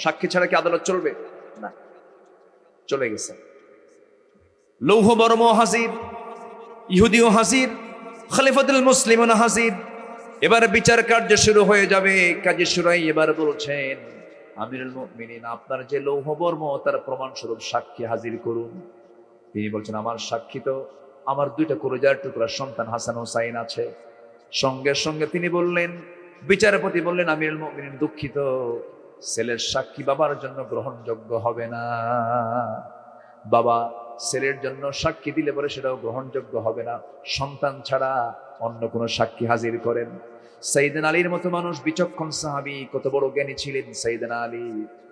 সাক্ষী ছাড়া কি আদালত চলবে? না। চলে গেছে, লৌহ বর্ম হাজির, ইহুদিও হাজির, খলিফাতুল মুসলিমিন হাজির। এবার বিচার কার্য শুরু হয়ে যাবে। কাজী শুরাই এবার বলছেন, আমিরুল মুমিনিন, আপনার যে লৌহ বর্ম তার প্রমাণ স্বরূপ সাক্ষী হাজির করুন। তিনি বলছেন, আমার সাক্ষী তো আমার দুইটা কলিজার টুকরা সন্তান হাসান হোসাইন আছে। সঙ্গে সঙ্গে তিনি বললেন, বিচারপতি বললেন, আমিরুল মুমিনিন, দুঃখিত, ছেলের সাক্ষী বাবার জন্য গ্রহণযোগ্য হবে না। বাবা ছেলের জন্য সাক্ষী দিলে পরে সেটাও গ্রহণযোগ্য হবে না। সন্তান ছাড়া অন্য কোনো সাক্ষী হাজির করেন। সাইয়েদনা আলীর মতো মানুষ, বিচক্ষণ সাহাবী, কত বড় জ্ঞানী ছিলেন সাইয়েদনা আলী,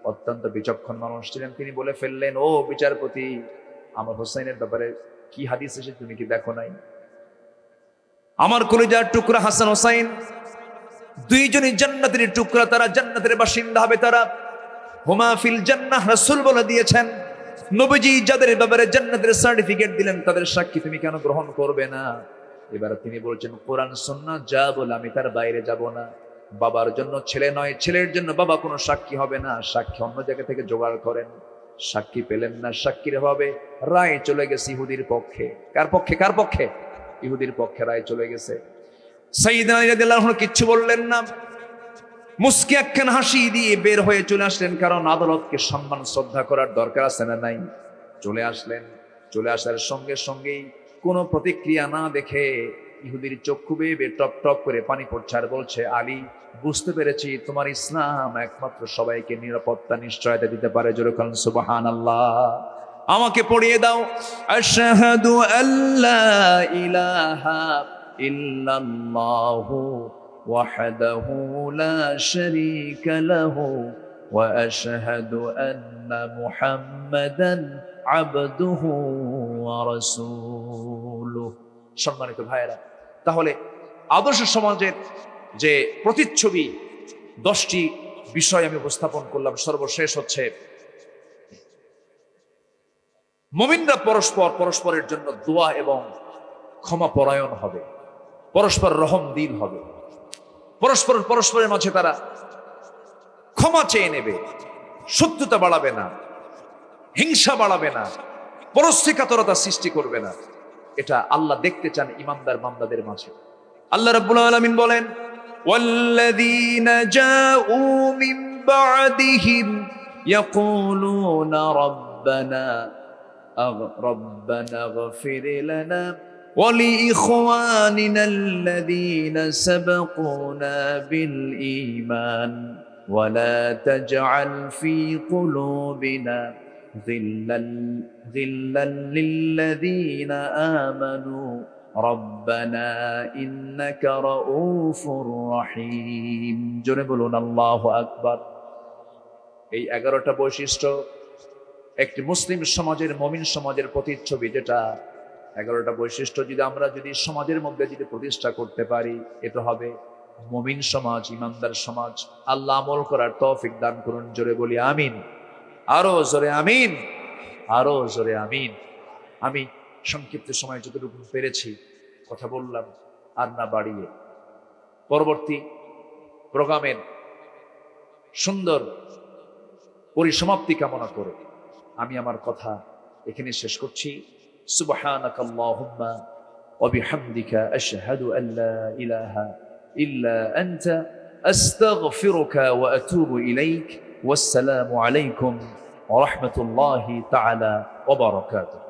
অত্যন্ত বিচক্ষণ মানুষ ছিলেন। তিনি বলে ফেললেন, ও বিচারপতি, আমার হোসাইনের ব্যাপারে কি হাদিস এসেছে তুমি কি দেখো নাই? আমার কলিজার টুকরা হাসান হোসাইন দুইজনই জান্নাতের টুকরা, তারা জান্নাতের বাসিন্দা হবে, তারা হুমা ফিল জান্নাহ, রাসূল বলে দিয়েছেন। নবীজি যাদের ব্যাপারে জান্নাতের সার্টিফিকেট দিলেন, তাদের সাক্ষী তুমি কেন গ্রহণ করবে না? এবার তিনি বলছেন, কোরআন সুন্নাহ যা বলে আমি তার বাইরে যাব না। বাবার জন্য ছেলে নয়, ছেলের জন্য বাবা কোনো সাক্ষী হবে না, সাক্ষী অন্য জায়গা থেকে জোগাড় করেন। সাক্ষী পেলেন না, সাক্ষীর অভাবে রায় চলে গেছে ইহুদির পক্ষে। কার পক্ষে? ইহুদির পক্ষে রায় চলে গেছে। সাইয়েদনা আলী রাদিয়াল্লাহু আনহু কিচ্ছু বললেন না, মুস্কি একখান হাসি দিয়ে বের হয়ে চলে আসলেন। কারণ আদালতকে সম্মান শ্রদ্ধা করার দরকার আছে না নাই? চলে আসলেন। চলে আসার সঙ্গে সঙ্গেই কোনো প্রতিক্রিয়া না দেখে ইহুদির চক্ষু বেয়ে টপ টপ করে পানি পড়ছে, আর বলছে, আলী, বুঝতে পেরেছি তোমার ইসলাম একমাত্র সবাইকে নিরাপত্তা নিশ্চয়তা দিতে পারে। জোরে বলেন সুবহানাল্লাহ। আমাকে পড়িয়ে দাও, আশহাদু আল্লা ইলাহা ইল্লাল্লাহু ওয়াহদাহু লা শারীকা লাহু ওয়া আশহাদু আন্না মুহাম্মাদান আবদুহু ওয়া রাসূলুহু। সম্মানিত ভাইয়েরা, তাহলে আদর্শ সমাজের যে প্রতিচ্ছবি 10টি বিষয় আমি উপস্থাপন করলাম। সর্বশেষ হচ্ছে, মুমিনরা পরস্পরের জন্য দোয়া এবং ক্ষমা পরায়ণ হবে, পরস্পর রহম দিল হবে, পরস্পরের মাঝে তারা ক্ষমা চেয়ে নেবে, শত্রুতা বাড়াবে না, হিংসা বাড়াবে না, পরশ্রীকাতরতা সৃষ্টি করবে না। এটা আল্লাহ দেখতে চান ইমানদার বান্দাদের মাঝে। আল্লাহ রাব্বুল আলামিন বলেন, ওয়াল্লাযীনা জাউ মিন বা'দিহিম ইয়াকুলুনা রাব্বানা ইগফির লানা ওয়া লিইখওয়ানিনা আল্লাযীনা সাবাকুনা বিল ঈমান ওয়া লা তাজআল ফী কুলুবিনা غلا للذين آمنوا রব্বানা ইন্নাকা রাউফুর রহিম। জোরে বলুন আল্লাহু আকবার। এই 11টা বৈশিষ্ট্য একটি মুসলিম সমাজের, মুমিন সমাজের প্রতিচ্ছবি, যেটা 11টা বৈশিষ্ট্য যদি সমাজের মধ্যে প্রতিষ্ঠা করতে পারি, এটা হবে মুমিন সমাজ, ইমানদার সমাজ। আল্লাহ আমল করার তৌফিক দান করুন। জোরে বলি আমিন, আরো জোরে আমিন, আরো জোরে আমিন। আমি সংক্ষিপ্ত সময় যতটুকু পেরেছি কথা বললাম, আর না বাড়িয়ে পরবর্তী প্রোগ্রামের সুন্দর পরিসমাপ্তি কামনা করে আমি আমার কথা এখানে শেষ করছি। সুবহানাকাল্লাহুম্মা ওয়া বিহামদিকা আশহাদু আল লা ইলাহা ইল্লা আনতা আস্তাগফিরুকা ওয়া আতুবু ইলাইক। ওয়াসসালামু আলাইকুম ওয়া রাহমাতুল্লাহি তাআলা ওয়া বারাকাতুহু।